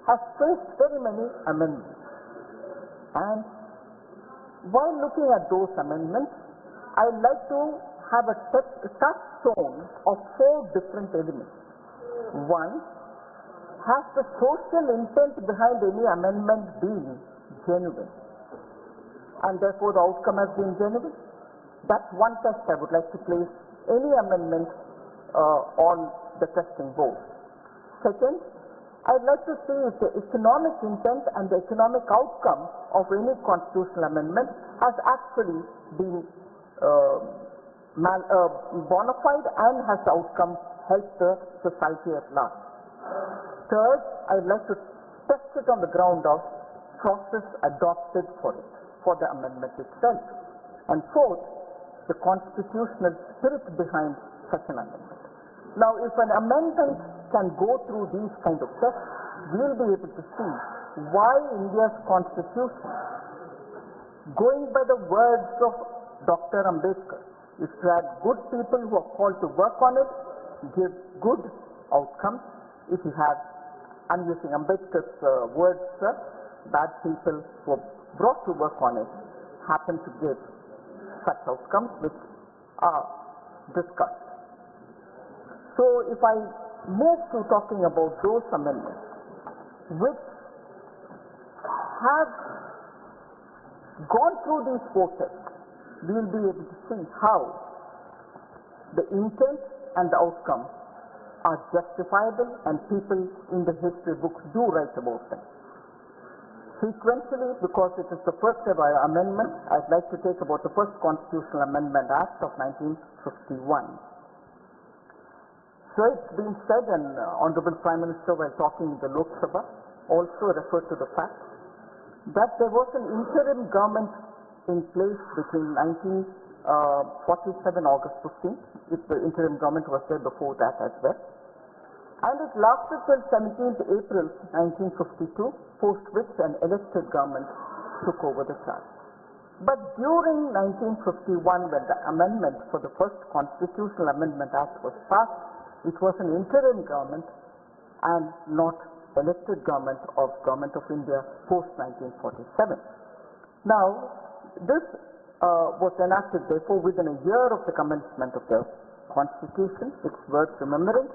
has faced very many amendments. And while looking at those amendments, I'd like to have a touchstone of 4 different elements One, has the social intent behind any amendment been genuine? And therefore the outcome has been genuine? That's one test I would like to place any amendment on the testing board. Second, I'd like to see if the economic intent and the economic outcome of any constitutional amendment has actually been bona fide and has the outcome helped the society at large. Third, I'd like to test it on the ground of process adopted for it, for the amendment itself. And fourth, the constitutional spirit behind such an amendment. Now, if an amendment can go through these kind of tests, we'll be able to see why India's constitution, going by the words of Dr. Ambedkar, is to have good people who are called to work on it, give good outcomes. If you have, I'm using Ambedkar's words, bad people who are brought to work on it happen to give such outcomes which are discussed. So if I move to talking about those amendments which have gone through these four tests, we will be able to see how the intent and the outcome are justifiable and people in the history books do write about them. Sequentially, because it is the first ever amendment, I'd like to take about the first Constitutional Amendment Act of 1951. So it's been said, and Honorable Prime Minister, while talking in the Lok Sabha, also referred to the fact that there was an interim government in place between 1947 August 15th. The interim government was there before that as well. And it lasted till 17th April 1952, post which an elected government took over the charge. But during 1951, when the amendment for the first Constitutional Amendment Act was passed, it was an interim government and not elected government of India post 1947. Now, this was enacted therefore within a year of the commencement of the Constitution. It's worth remembering.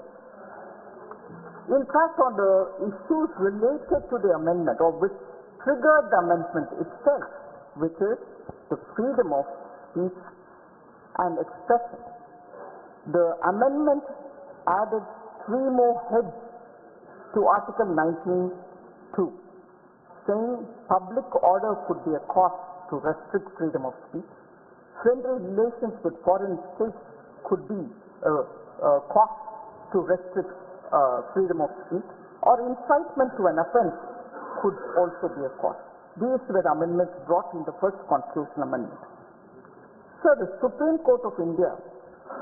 In fact, on the issues related to the amendment, or which triggered the amendment itself, which is the freedom of speech and expression, the amendment added 3 more heads to Article 19(2), saying public order could be a cause to restrict freedom of speech, friendly relations with foreign states could be a cause to restrict freedom of speech, or incitement to an offence could also be a cause. These were amendments brought in the first Constitutional Amendment. So the Supreme Court of India,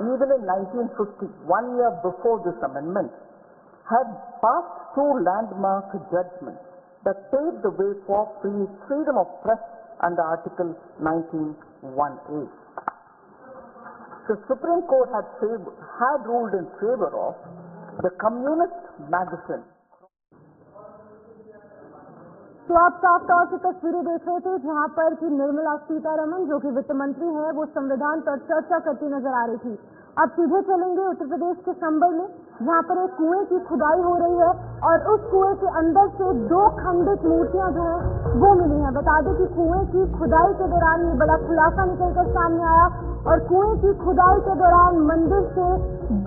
even in 1950, 1 year before this amendment, had passed 2 landmark judgments that paved the way for freedom of press under Article 19(1)(a). The Supreme Court had ruled in favor of the Communist magazine. तो आप साफ तौर से तस्वीरें देख रहे थे जहां पर कि निर्मला सीतारमण जो कि वित्त मंत्री है वो संविधान पर चर्चा करती नजर आ रही थी। अब सीधे चलेंगे उत्तर प्रदेश के संबल में जहां पर एक कुएं की खुदाई हो रही है और उस कुएं के अंदर से 2 खंडित मूर्तियां जो है वो मिली हैं। बता दें कि कुएं की खुदाई के दौरान ये बड़ा खुलासा निकलकर सामने आया और कुएं की खुदाई के दौरान मंदिर से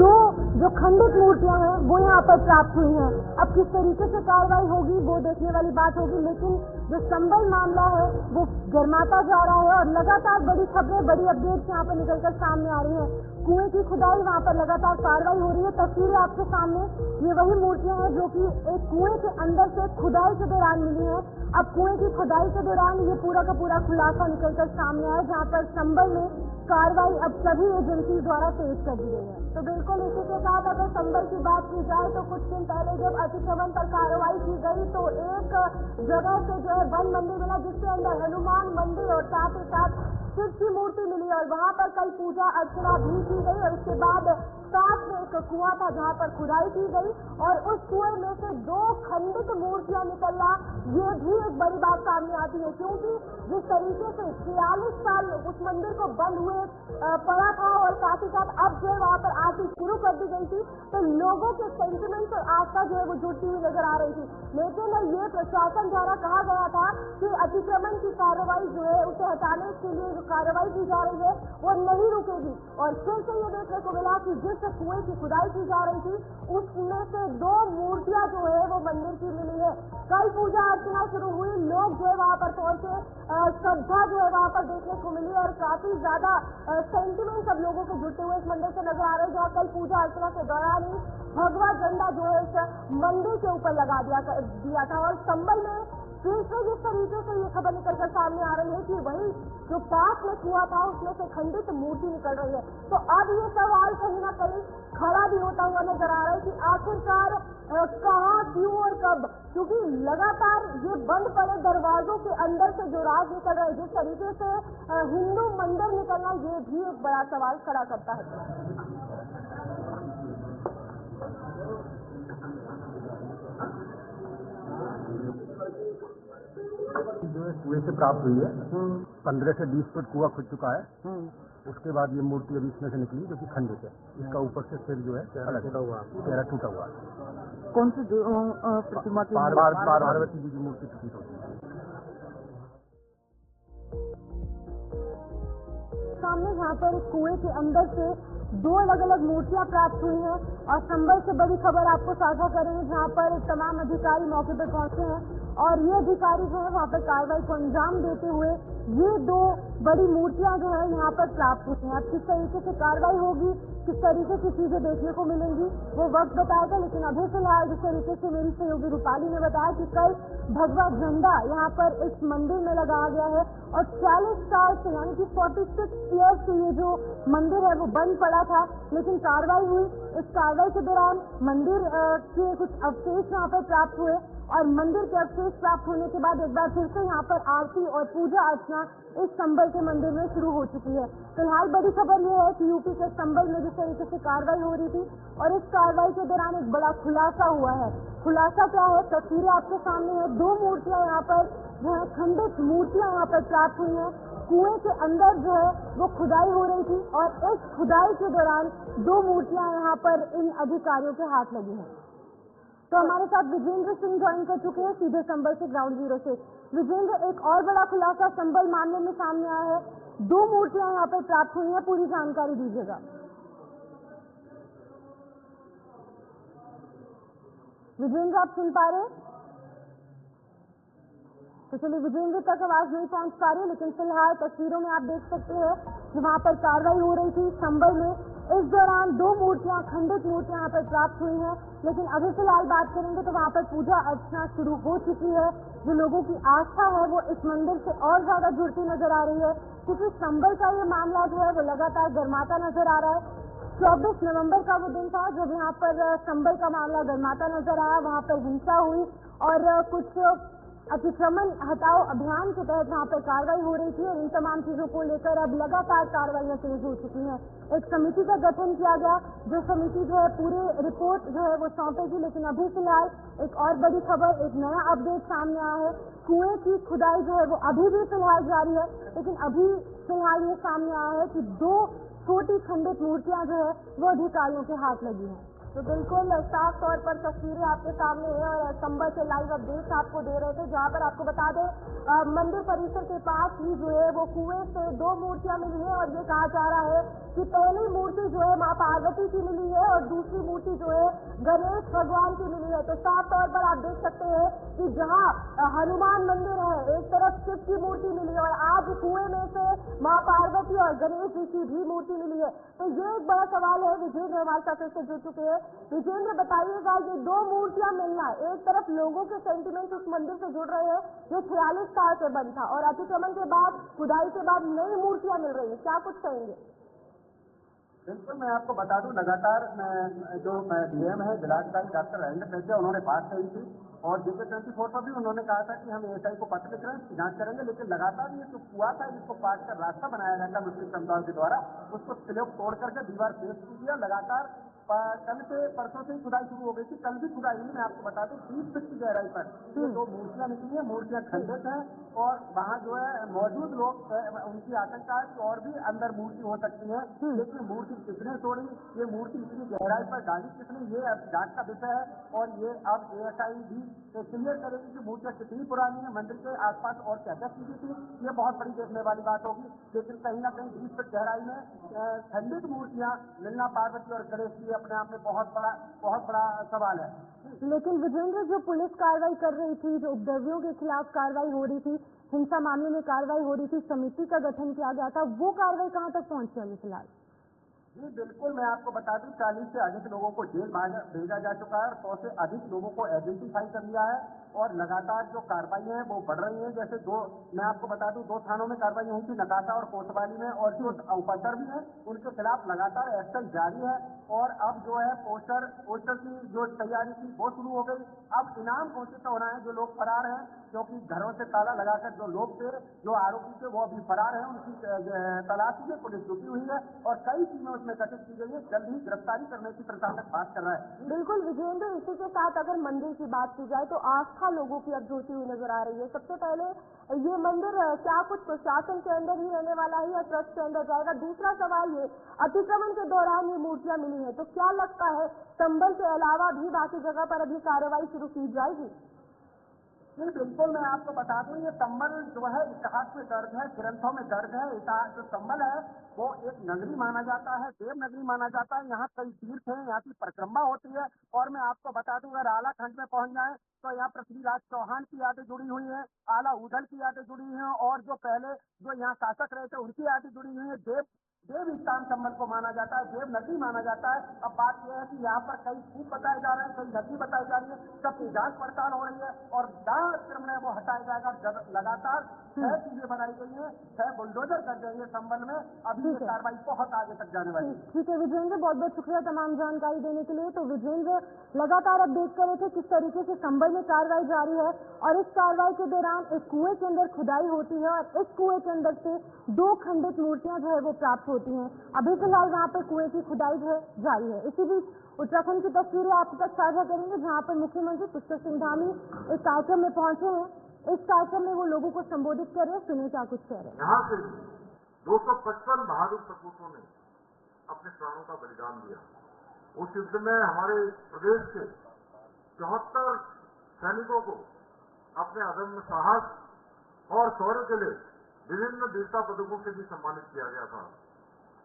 2 जो खंडित मूर्तियां हैं वो यहाँ पर प्राप्त हुई हैं। अब किस तरीके से कार्रवाई होगी वो देखने वाली बात होगी, लेकिन जो संबल मामला है वो गर्माता जा रहा है और लगातार बड़ी खबरें, बड़ी अपडेट्स यहाँ पर निकलकर सामने आ रही हैं। कुएं की खुदाई, वहाँ पर लगातार कार्रवाई हो रही है। तस्वीरें आपके सामने, ये वही मूर्तियां हैं जो कि एक कुएं के अंदर से खुदाई के दौरान मिली हैं। अब कुएं की खुदाई के दौरान ये पूरा का पूरा खुलासा निकलकर सामने आया जहाँ पर संबल में कार्रवाई अब सभी एजेंसी द्वारा तेज कर दी गई है। तो बिल्कुल इसी के साथ अगर संबल की बात की जाए तो कुछ दिन पहले जब अतिक्रमण पर कार्रवाई की गई तो एक जगह से जो है वन मंदिर मिला जिसके अंदर हनुमान मंदिर और साथ ही साथ शिव की मूर्ति मिली और वहाँ पर कल पूजा अर्चना भी की गई और उसके बाद साथ में एक कुआं था जहाँ पर खुदाई की गई और उस कुएं में से 2 खंडित मूर्तियां निकलना ये भी एक बड़ी बात सामने आती है, क्योंकि जिस तरीके से 46 साल उस मंदिर को बंद हुए पड़ा था और साथ ही साथ अब जो है वहाँ पर आरती शुरू कर दी गई थी, तो लोगों के सेंटिमेंट और आस्था जो है वो जुड़ती हुई नजर आ रही थी। लेकिन ये प्रशासन द्वारा कहा गया था कि अतिक्रमण की कार्रवाई जो है उसे हटाने के लिए जो कार्रवाई की जा रही है वो नहीं रुकेगी और फिर से ये देखने को मिला कि जिस कुएं की खुदाई की जा रही थी उसमें से 2 मूर्तियां जो है वो मंदिर की मिली है। कल पूजा अर्चना शुरू हुई, लोग जो है वहाँ पर पहुंचे, श्रद्धा जो है वहाँ पर देखने को मिली और काफी ज्यादा सेंटिमेंट सब लोगों के जुटे हुए इस मंदिर से नजर आ रहे हैं, जहाँ कल पूजा अर्चना के दौरान ही भगवा झंडा जो है इस मंदिर के ऊपर लगा दिया था और संबल में फिर से जिस तरीके से ये खबर निकलकर सामने आ रही है कि वही जो पास में कुआं था उसमें से खंडित मूर्ति निकल रही है, तो अब ये सवाल कहीं ना कहीं खड़ा भी होता हुआ नजर आ रहा है कि आखिरकार कहाँ, क्यों और कब, क्योंकि लगातार ये बंद पड़े दरवाजों के अंदर से जो राज निकल रहा है, जिस तरीके से हिंदू मंदिर निकलना, ये भी एक बड़ा सवाल खड़ा करता है। जो कुएं से प्राप्त हुई है 15 से 20 फुट कुआं खुद चुका है। उसके बाद ये मूर्ति अभी इसमें से निकली जो कि खंडित है। इसका ऊपर से सिर जो है चेहरा टूटा हुआ है। कौन सी प्रतिमा की? पार्वती जी की मूर्ति प्रतीत होती है। सामने यहाँ पर कुएं के अंदर से 2 अलग अलग मूर्तियां प्राप्त हुई हैं और संबल से बड़ी खबर आपको साझा करेंगे, जहाँ पर तमाम अधिकारी मौके पर पहुंचे हैं और ये अधिकारी जो है वहाँ पर कार्रवाई को अंजाम देते हुए ये 2 बड़ी मूर्तियां जो है यहाँ पर प्राप्त हुई हैं। अब किस तरीके से कार्रवाई होगी, किस तरीके की चीजें देखने को मिलेंगी वो वक्त बताएगा, लेकिन अभी फिलहाल जिस तरीके से मेरी सहयोगी रूपाली ने बताया कि कल भगवा झंडा यहाँ पर इस मंदिर में लगाया गया है और 40 साल से यानी कि 46 ईयर्स से ये जो मंदिर है वो बंद पड़ा था, लेकिन कार्रवाई हुई। इस कार्रवाई के दौरान मंदिर के कुछ अवशेष यहाँ पर प्राप्त हुए और मंदिर के अवशेष प्राप्त होने के बाद एक बार फिर से यहाँ पर आरती और पूजा अर्चना इस संबल के मंदिर में शुरू हो चुकी है। फिलहाल बड़ी खबर यह है कि यूपी के संबल में जिस तरीके से कार्रवाई हो रही थी और इस कार्रवाई के दौरान एक बड़ा खुलासा हुआ है। खुलासा क्या है, तस्वीरें आपके सामने है। 2 मूर्तियां यहाँ पर जो है खंडित मूर्तियां यहाँ पर प्राप्त हुई हैं। कुएं के अंदर जो है वो खुदाई हो रही थी और इस खुदाई के दौरान 2 मूर्तियां यहाँ पर इन अधिकारियों के हाथ लगी हैं। तो हमारे साथ विजेंद्र सिंह ज्वाइन कर चुके हैं सीधे संबल से, ग्राउंड जीरो से। विजेंद्र, एक और बड़ा खुलासा संबल मामले में सामने आया है, 2 मूर्तियां यहाँ पर प्राप्त हुई हैं, पूरी जानकारी दीजिएगा। विजेंद्र, आप सुन पा रहे हैं? तो चलिए, विजेंद्र तक आवाज नहीं पहुंच पा रही, लेकिन फिलहाल तस्वीरों में आप देख सकते हैं कि वहाँ पर कार्रवाई हो रही थी संबल में। इस दौरान 2 मूर्तियां, खंडित मूर्तियां यहाँ पर प्राप्त हुई हैं, लेकिन अभी फिलहाल बात करेंगे तो वहाँ पर पूजा अर्चना शुरू हो चुकी है। जो लोगों की आस्था है वो इस मंदिर से और ज्यादा जुड़ती नजर आ रही है, क्योंकि संबल का ये मामला जो है वो लगातार गर्माता नजर आ रहा है। 24 नवंबर का वो दिन था जब यहाँ पर संबल का मामला गर्माता नजर आया, वहाँ पर हिंसा हुई और कुछ अतिक्रमण हटाओ अभियान के तहत वहाँ पर कार्रवाई हो रही थी और इन तमाम चीजों को लेकर अब लगातार कार्रवाइयां तेज हो चुकी हैं। एक समिति का गठन किया गया, जो समिति जो है पूरी रिपोर्ट जो है वो सौंपेगी, लेकिन अभी फिलहाल एक और बड़ी खबर, एक नया अपडेट सामने आया है। कुएं की खुदाई जो है वो अभी भी फिलहाल जारी है, लेकिन अभी फिलहाल ये सामने आया है कि 2 छोटी खंडित मूर्तियां जो है वो अधिकारियों के हाथ लगी हैं। तो बिल्कुल साफ तौर पर तस्वीरें आपके सामने है और संबल से लाइव अपडेट्स आपको दे रहे थे, जहां पर आपको बता दें मंदिर परिसर के पास ही जो है वो कुएं से 2 मूर्तियां मिली है और ये कहा जा रहा है कि पहली मूर्ति जो है माँ पार्वती की मिली है और दूसरी मूर्ति जो है गणेश भगवान की मिली है। तो साफ तौर पर आप देख सकते हैं कि जहाँ हनुमान मंदिर है, एक तरफ शिव की मूर्ति मिली है और आज कुएं में से माँ पार्वती और गणेश जी की भी मूर्ति मिली है। तो ये एक बड़ा सवाल है। विजेंद्र हमारे साथ से जुड़ चुके हैं। विजेंद्र, बताइएगा, ये 2 मूर्तियां मिलना, एक तरफ लोगों के सेंटिमेंट उस मंदिर से जुड़ रहे हैं जो 46 साल से बंद था और अतिक्रमण के बाद, खुदाई के बाद नई मूर्तियां मिल रही है, क्या कुछ कहेंगे? बिल्कुल, मैं आपको बता दूं, लगातार जो डीएम है जिलाधिकारी डॉक्टर राजेंद्र नेते, उन्होंने बात कही थी और JK 24 पर भी उन्होंने कहा था कि हम ASI को पत्र लिख रहे हैं, जांच करेंगे, लेकिन लगातार ये जो कुआ था जिसको काट कर रास्ता बनाया गया था मुस्लिम समुदाय के द्वारा, उसको स्लैब तोड़ करके दीवार पेश की गई। लगातार कल से परसों से ही खुदाई शुरू हो गई थी, कल भी खुदाई हुई। मैं आपको बता दूं 30 फीट की गहराई पर ये दो मूर्तियां निकली है, मूर्तियां खंडित हैं और वहाँ जो है मौजूद लोग उनकी आशंका है कि और भी अंदर मूर्ति हो सकती है, लेकिन मूर्ति किसने तोड़ी, ये मूर्ति इतनी गहराई पर डाली किसने, ये अब जांच का विषय है। और ये अब ASI भी क्लियर करेगी कि मूर्तियां कितनी पुरानी है, मंदिर के आसपास और क्या क्या चीजें थी, ये बहुत बड़ी देखने वाली बात होगी। लेकिन कहीं ना कहीं 20 फीट गहराई में खंडित मूर्तियां मिलना पार्वती और गणेश की अपने आप में बहुत बड़ा सवाल है। लेकिन विजेंद्र, जो पुलिस कार्रवाई कर रही थी, जो उपद्रवियों के खिलाफ कार्रवाई हो रही थी, हिंसा मामले में कार्रवाई हो रही थी, समिति का गठन किया गया था, वो कार्रवाई कहाँ तक पहुंची है फिलहाल? जी बिल्कुल, मैं आपको बता दूं 40 से अधिक लोगों को जेल भेजा जा चुका है, 100 से अधिक लोगों को आइडेंटिफाई कर लिया है और लगातार जो कार्रवाई है वो बढ़ रही है। जैसे मैं आपको बता दूं 2 थानों में कार्रवाई हुई थी, नकाता और कोतवाली में, और जो उपद्रव भी है उनके खिलाफ लगातार एक्शन जारी है। और अब जो है पोस्टर की जो तैयारी थी वो शुरू हो गई। अब इनाम घोषित होना है, जो लोग फरार हैं, क्योंकि घरों से ताला लगाकर जो लोग थे, जो आरोपी थे, वो अभी फरार हैं, उनकी तलाशी में पुलिस जुटी हुई है और कई टीमें उसमें गठित की गई है। जल्द ही गिरफ्तारी करने की प्रशासन बात कर रहा है। बिल्कुल विजेंद्र, इसी के साथ अगर मंदिर की बात की जाए तो आस्था लोगों की अब जुटी हुई नजर आ रही है। सबसे पहले ये मंदिर क्या कुछ प्रशासन के अंदर ही रहने वाला है या ट्रस्ट के अंदर जाएगा? दूसरा सवाल ये, अतिक्रमण के दौरान ये मूर्तियां मिली है, तो क्या लगता है संबल के अलावा भी बाकी जगह पर अभी कार्रवाई शुरू की जाएगी? जी बिल्कुल, मैं आपको बता दूं ये संबल जो है इतिहास में दर्ज है, ग्रंथों में दर्ज है। जो संबल है वो एक नगरी माना जाता है, देव नगरी माना जाता है। यहाँ कई तीर्थ हैं, यहाँ की परिक्रमा होती है। और मैं आपको बता दूं अगर आला खंड में पहुंच जाए तो यहाँ पृथ्वीराज चौहान की यादें जुड़ी हुई हैं, आला उदल की यादें जुड़ी हुई हैं, और जो पहले जो यहाँ शासक रहे थे उनकी यादें जुड़ी हुई है। देव स्थान संबल को माना जाता है, देव नदी माना जाता है। अब बात यह है कि यहाँ पर कई कूप बताए जा रहे हैं, कई नदी बताई जा रही है, सबकी जांच पड़ताल हो रही है और जहाँ अतिक्रमण है वो हटाया जाएगा। लगातार 6 चीजें बनाई गई हैं, 6 बुलडोजर कर देंगे संबल में। अभी ये कार्रवाई बहुत आगे तक जाने वाली है। ठीक है विजेंद्र, बहुत बहुत शुक्रिया तमाम जानकारी देने के लिए। तो विजेंद्र लगातार अब देख कर रहे थे किस तरीके से संबल में कार्रवाई जारी है और इस कार्रवाई के दौरान एक कुएं के अंदर खुदाई होती है और इस कुएं के अंदर से 2 खंडित मूर्तियां जो है वो प्राप्त होती हैं। अभी फिलहाल वहाँ पर कुएं की खुदाई जो है जारी है। इसी बीच उत्तराखंड की तस्वीरें आप तक साझा करेंगे जहाँ पर मुख्यमंत्री पुष्कर सिंह धामी इस कार्यक्रम में पहुंचे हैं। इस कार्यक्रम में वो लोगों को संबोधित कर रहे हैं, सुनिए क्या कुछ कह रहे हैं। यहाँ से 255 बहादुर सपूतों ने अपने प्राणों का बलिदान दिया। उस युद्ध में हमारे प्रदेश के 74 सैनिकों को अपने अदम्य साहस और शौर्य के लिए विभिन्न वीरता पदकों से भी सम्मानित किया गया था।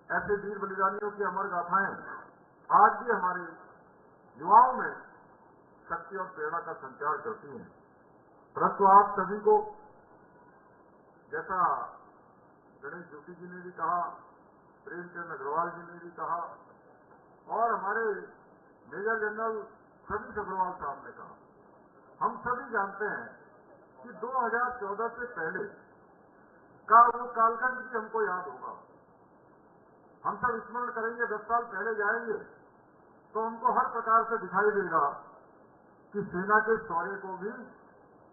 ऐसे वीर बलिदानियों की अमर गाथाएं आज भी हमारे युवाओं में शक्ति और प्रेरणा का संचार करती हैं। परंतु आप सभी को, जैसा गणेश जोशी जी ने भी कहा, प्रेमचंद अग्रवाल जी ने भी कहा और हमारे मेजर जनरल सतीश अग्रवाल साहब ने कहा, हम सभी जानते हैं कि 2014 से पहले का वो कालखंड भी हमको याद होगा। हम सब स्मरण करेंगे, 10 साल पहले जाएंगे तो हमको हर प्रकार से दिखाई देगा कि सेना के शौर्य को भी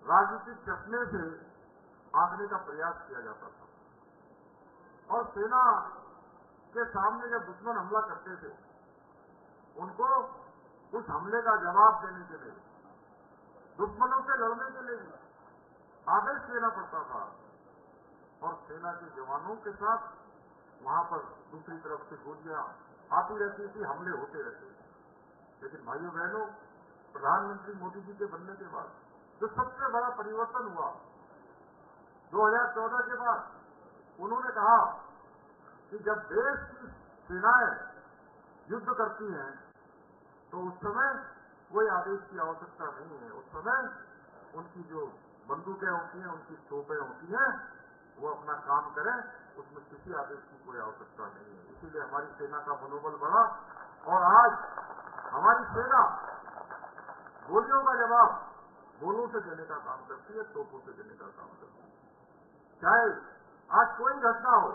राजनीतिक चश्मे से आंकने का प्रयास किया जाता था और सेना के सामने जब दुश्मन हमला करते थे उनको उस हमले का जवाब देने के लिए, दुश्मनों से लड़ने के लिए आदेश देना पड़ता था और सेना के जवानों के साथ वहां पर दूसरी तरफ से गोलियां आती रहती थी, हमले होते रहते थे। लेकिन भाइयों बहनों, प्रधानमंत्री मोदी जी के बनने के बाद जो सबसे बड़ा परिवर्तन हुआ 2014 के बाद, उन्होंने कहा कि जब देश की सेनाएं युद्ध करती हैं तो उस समय कोई आदेश की आवश्यकता नहीं है। उस समय उनकी जो बंदूकें होती हैं, उनकी तोपें होती हैं, वो अपना काम करें, उसमें किसी आदेश की कोई आवश्यकता नहीं है। इसीलिए हमारी सेना का मनोबल बढ़ा और आज हमारी सेना गोलियों का जवाब गोलों से देने का काम करती है, तोपों से देने का काम करती है। चाहे आज कोई घटना हो,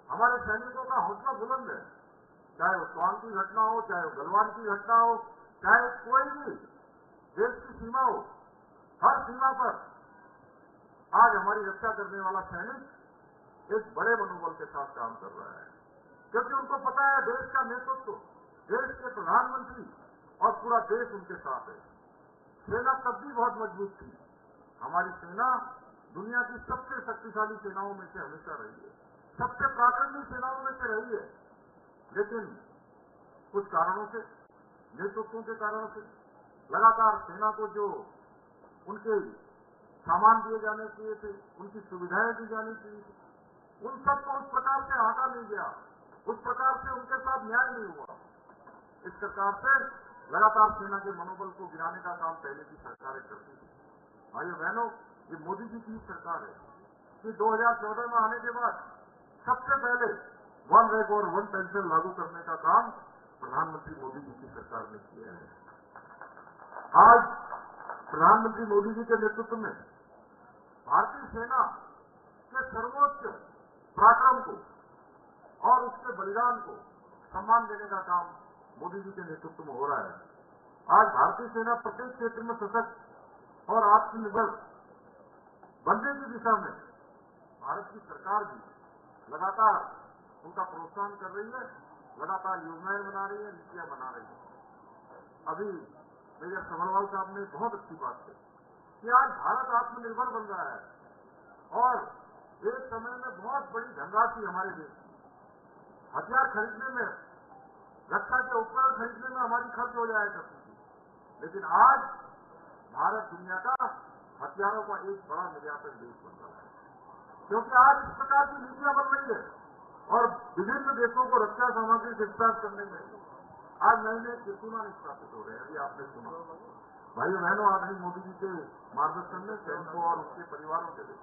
हमारे सैनिकों का हौसला बुलंद है। चाहे वो स्वान की घटना हो, चाहे वो गलवान की घटना हो, चाहे कोई भी देश की सीमा हो, हर सीमा पर आज हमारी रक्षा करने वाला सैनिक एक बड़े मनोबल के साथ काम कर रहा है, क्योंकि उनको पता है देश का नेतृत्व, देश के प्रधानमंत्री और पूरा देश उनके साथ है। सेना तब भी बहुत मजबूत थी। हमारी सेना दुनिया की सबसे शक्तिशाली सेनाओं में से हमेशा रही है, सबसे पराक्रमी सेनाओं में से रही है, लेकिन कुछ कारणों से, नेतृत्वों के कारणों से लगातार सेना को जो उनके सामान दिए जाने चाहिए थे, उनकी सुविधाएं दी जानी चाहिए थी, उन सबको उस प्रकार से आंका नहीं गया, उस प्रकार से उनके साथ न्याय नहीं हुआ। इस प्रकार से लगातार सेना के मनोबल को गिराने का काम पहले की सरकारें करती थी। भाइयों बहनों, ये मोदी जी की सरकार है कि 2014 में आने के बाद सबसे पहले वन रैंक और वन पेंशन लागू करने का काम प्रधानमंत्री मोदी जी की सरकार ने किया है। आज प्रधानमंत्री मोदी जी के नेतृत्व में भारतीय सेना के सर्वोच्च पराक्रम को और उसके बलिदान को सम्मान देने का काम मोदी जी के नेतृत्व में हो रहा है। आज भारतीय सेना प्रत्येक क्षेत्र में सशक्त और आत्मनिर्भर बनने की दिशा में भारत की सरकार भी लगातार उनका प्रोत्साहन कर रही है, लगातार योजनाएं बना रही है, नीतियां बना रही है। अभी मेजर सभरवाल साहब ने बहुत अच्छी बात कही कि आज भारत आत्मनिर्भर बन रहा है और एक समय में बहुत बड़ी धनराशि हमारे देश की हथियार खरीदने में, रक्षा के उपकरण खरीदने में हमारी खर्च हो जाया करती थी, लेकिन आज भारत दुनिया का हथियारों का एक बड़ा निर्यातक देश बन रहा है, क्योंकि आज इस प्रकार की नीतियां बन रही है और विभिन्न देशों को रक्षा सामग्री से विस्तार करने में आज नए नए कीर्तिमान स्थापित हो रहे हैं। अभी आपने सुना, भाइयों बहनों, आदरणीय मोदी जी के मार्गदर्शन में सैनिकों और उसके परिवारों के लिए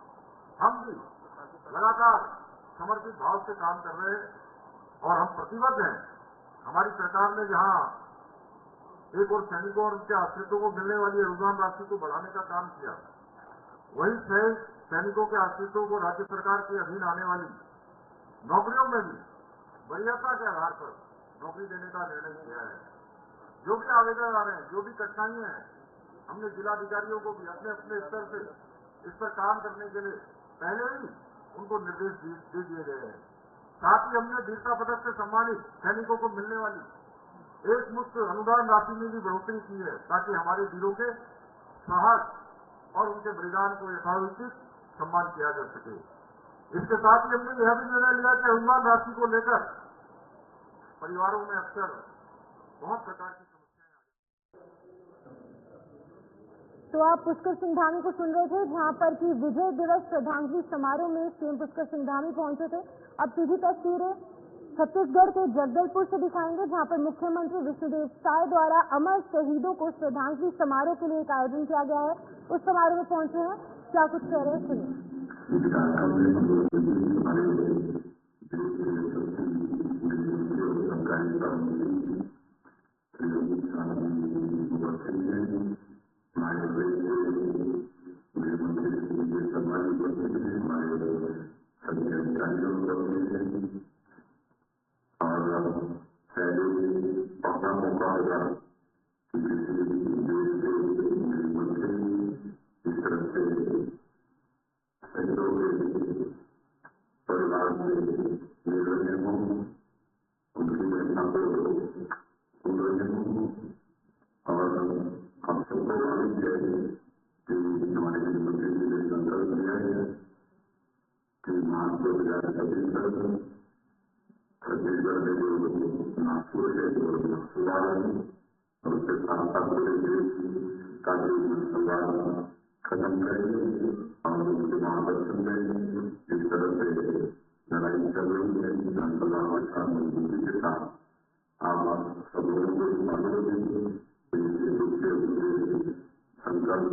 हम भी लगातार समर्पित भाव से काम कर रहे हैं और हम प्रतिबद्ध हैं। हमारी सरकार ने जहां एक और सैनिकों और उनके आश्रितों को मिलने वाली अनुदान राशि को बढ़ाने का काम किया, वहीं सैनिकों के आश्रितों को राज्य सरकार के अधीन आने वाली नौकरियों में भी वरीयता के आधार पर नौकरी देने का निर्णय किया है। जो भी आवेदन आ रहे हैं, जो भी कठिनाइयां हैं, हमने जिलाधिकारियों को भी अपने अपने स्तर से इस पर काम करने के लिए पहले ही उनको निर्देश दे दिए गए हैं। साथ ही हमने वीरता पदक से सम्मानित सैनिकों को मिलने वाली एक मुश्त अनुदान राशि में भी बढ़ोतरी की है, ताकि हमारे वीरों के साहस और उनके बलिदान को यथाउचित सम्मान किया जा सके। इसके साथ ही हमने यह भी निर्णय लिया कि अनुदान राशि को लेकर परिवारों में अक्सर बहुत प्रकार की तो आप पुष्कर सिंह धामी को सुन रहे थे, जहां पर कि विजय दिवस श्रद्धांजलि समारोह में सीएम पुष्कर सिंह धामी पहुंचे थे। अब सीधी तस्वीरें छत्तीसगढ़ के जगदलपुर से दिखाएंगे, जहां पर मुख्यमंत्री विष्णुदेव साय द्वारा अमर शहीदों को श्रद्धांजलि समारोह के लिए एक आयोजन किया गया है। उस समारोह में पहुंचे हैं, क्या कुछ कह रहे हैं सुनिए। खत्म करेंगे और उनके मार्गदर्शन में जिस तरह से लड़ाई चल रही है मजबूती के साथ आप सब लोगों को मालूम देंगे, संकल्प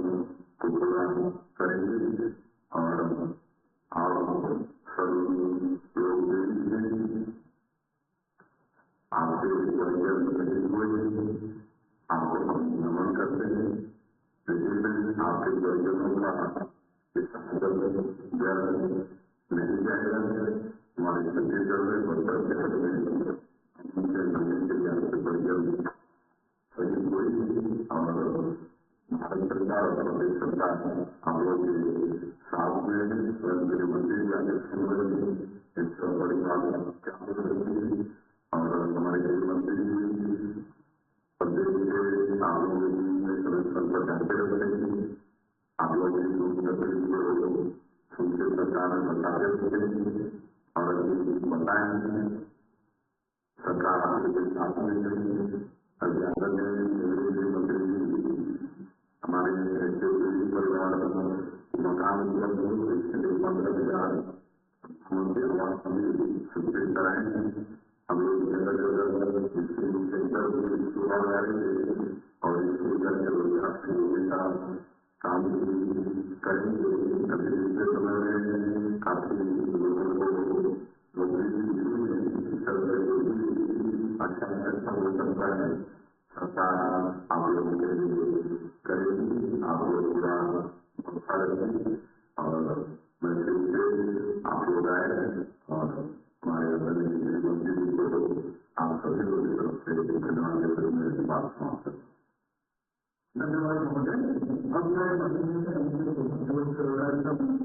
को पूरा करेंगे और आप सब लोग आपके हुए आपको हम नमन करते हैं। आपके परिजनों का नहीं जाएगा, हमारे छत्तीसगढ़ में परिजन सही कोई और भारत सरकार की सरकार हम लोग के साथ में है। स्वयं मेरे मंत्री भी आगे शुरू करेंगे, इस बड़ी बात चालू करेंगे और हमारे गृह मंत्री भी प्रदेश के आप लोगों में पर जानते रहेंगे। आप लोग की सुनते सरकार बताते रहेंगे और बताएंगे सरकार आपके साथ में रहेंगे। अभियान में मंत्री हमारे परिवार मकान उपलब्ध हो इसके लिए 15,000 मुख्यमंत्री आवास स्वीकृत कराएंगे। हम लोग जगह जगह स्कूल सेंटर शुरू करेंगे और स्कूल करके रोजगार से होने का काम करेंगे। अभी पिछले समय में काफी लोगों को नौकरी अच्छा हो सकता है। सरकार आप लोगों के लिए करेगी, आप लोग पूरा भरोसा रखेंगे और मैं आप लोग आए और हमारे मंत्री को आप सभी लोगों की तरफ से धन्यवाद देकर मेरी बात समाप्त करता हूँ। धन्यवाद महोदय। अब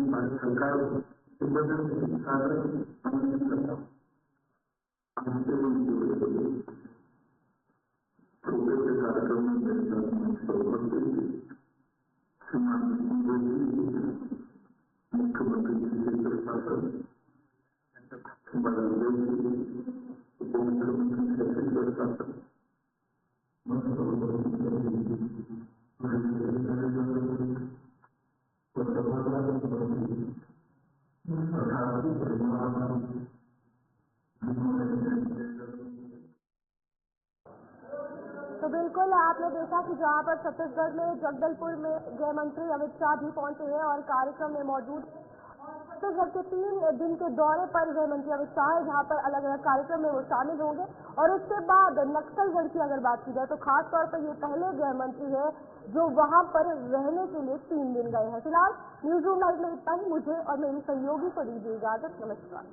मैं सरकार कार्यक्रम मुख्यमंत्री प्रशासन उपमुख्यमंत्री प्रशासन तो बिल्कुल आपने देखा कि जहां पर छत्तीसगढ़ में जगदलपुर में गृह मंत्री अमित शाह भी पहुंचे हैं और कार्यक्रम में मौजूद। छत्तीसगढ़ के 3 दिन के दौरे पर गृह मंत्री अमित शाह है, जहां पर अलग अलग कार्यक्रम में वो शामिल होंगे। और उसके बाद नक्सलगढ़ की अगर बात की जाए तो खास तौर पर ये पहले गृह मंत्री है जो वहां पर रहने के लिए 3 दिन गए हैं। फिलहाल न्यूज रूम लाइव में इतना ही। मुझे और मेरी सहयोगी को दीजिए इजाजत। नमस्कार।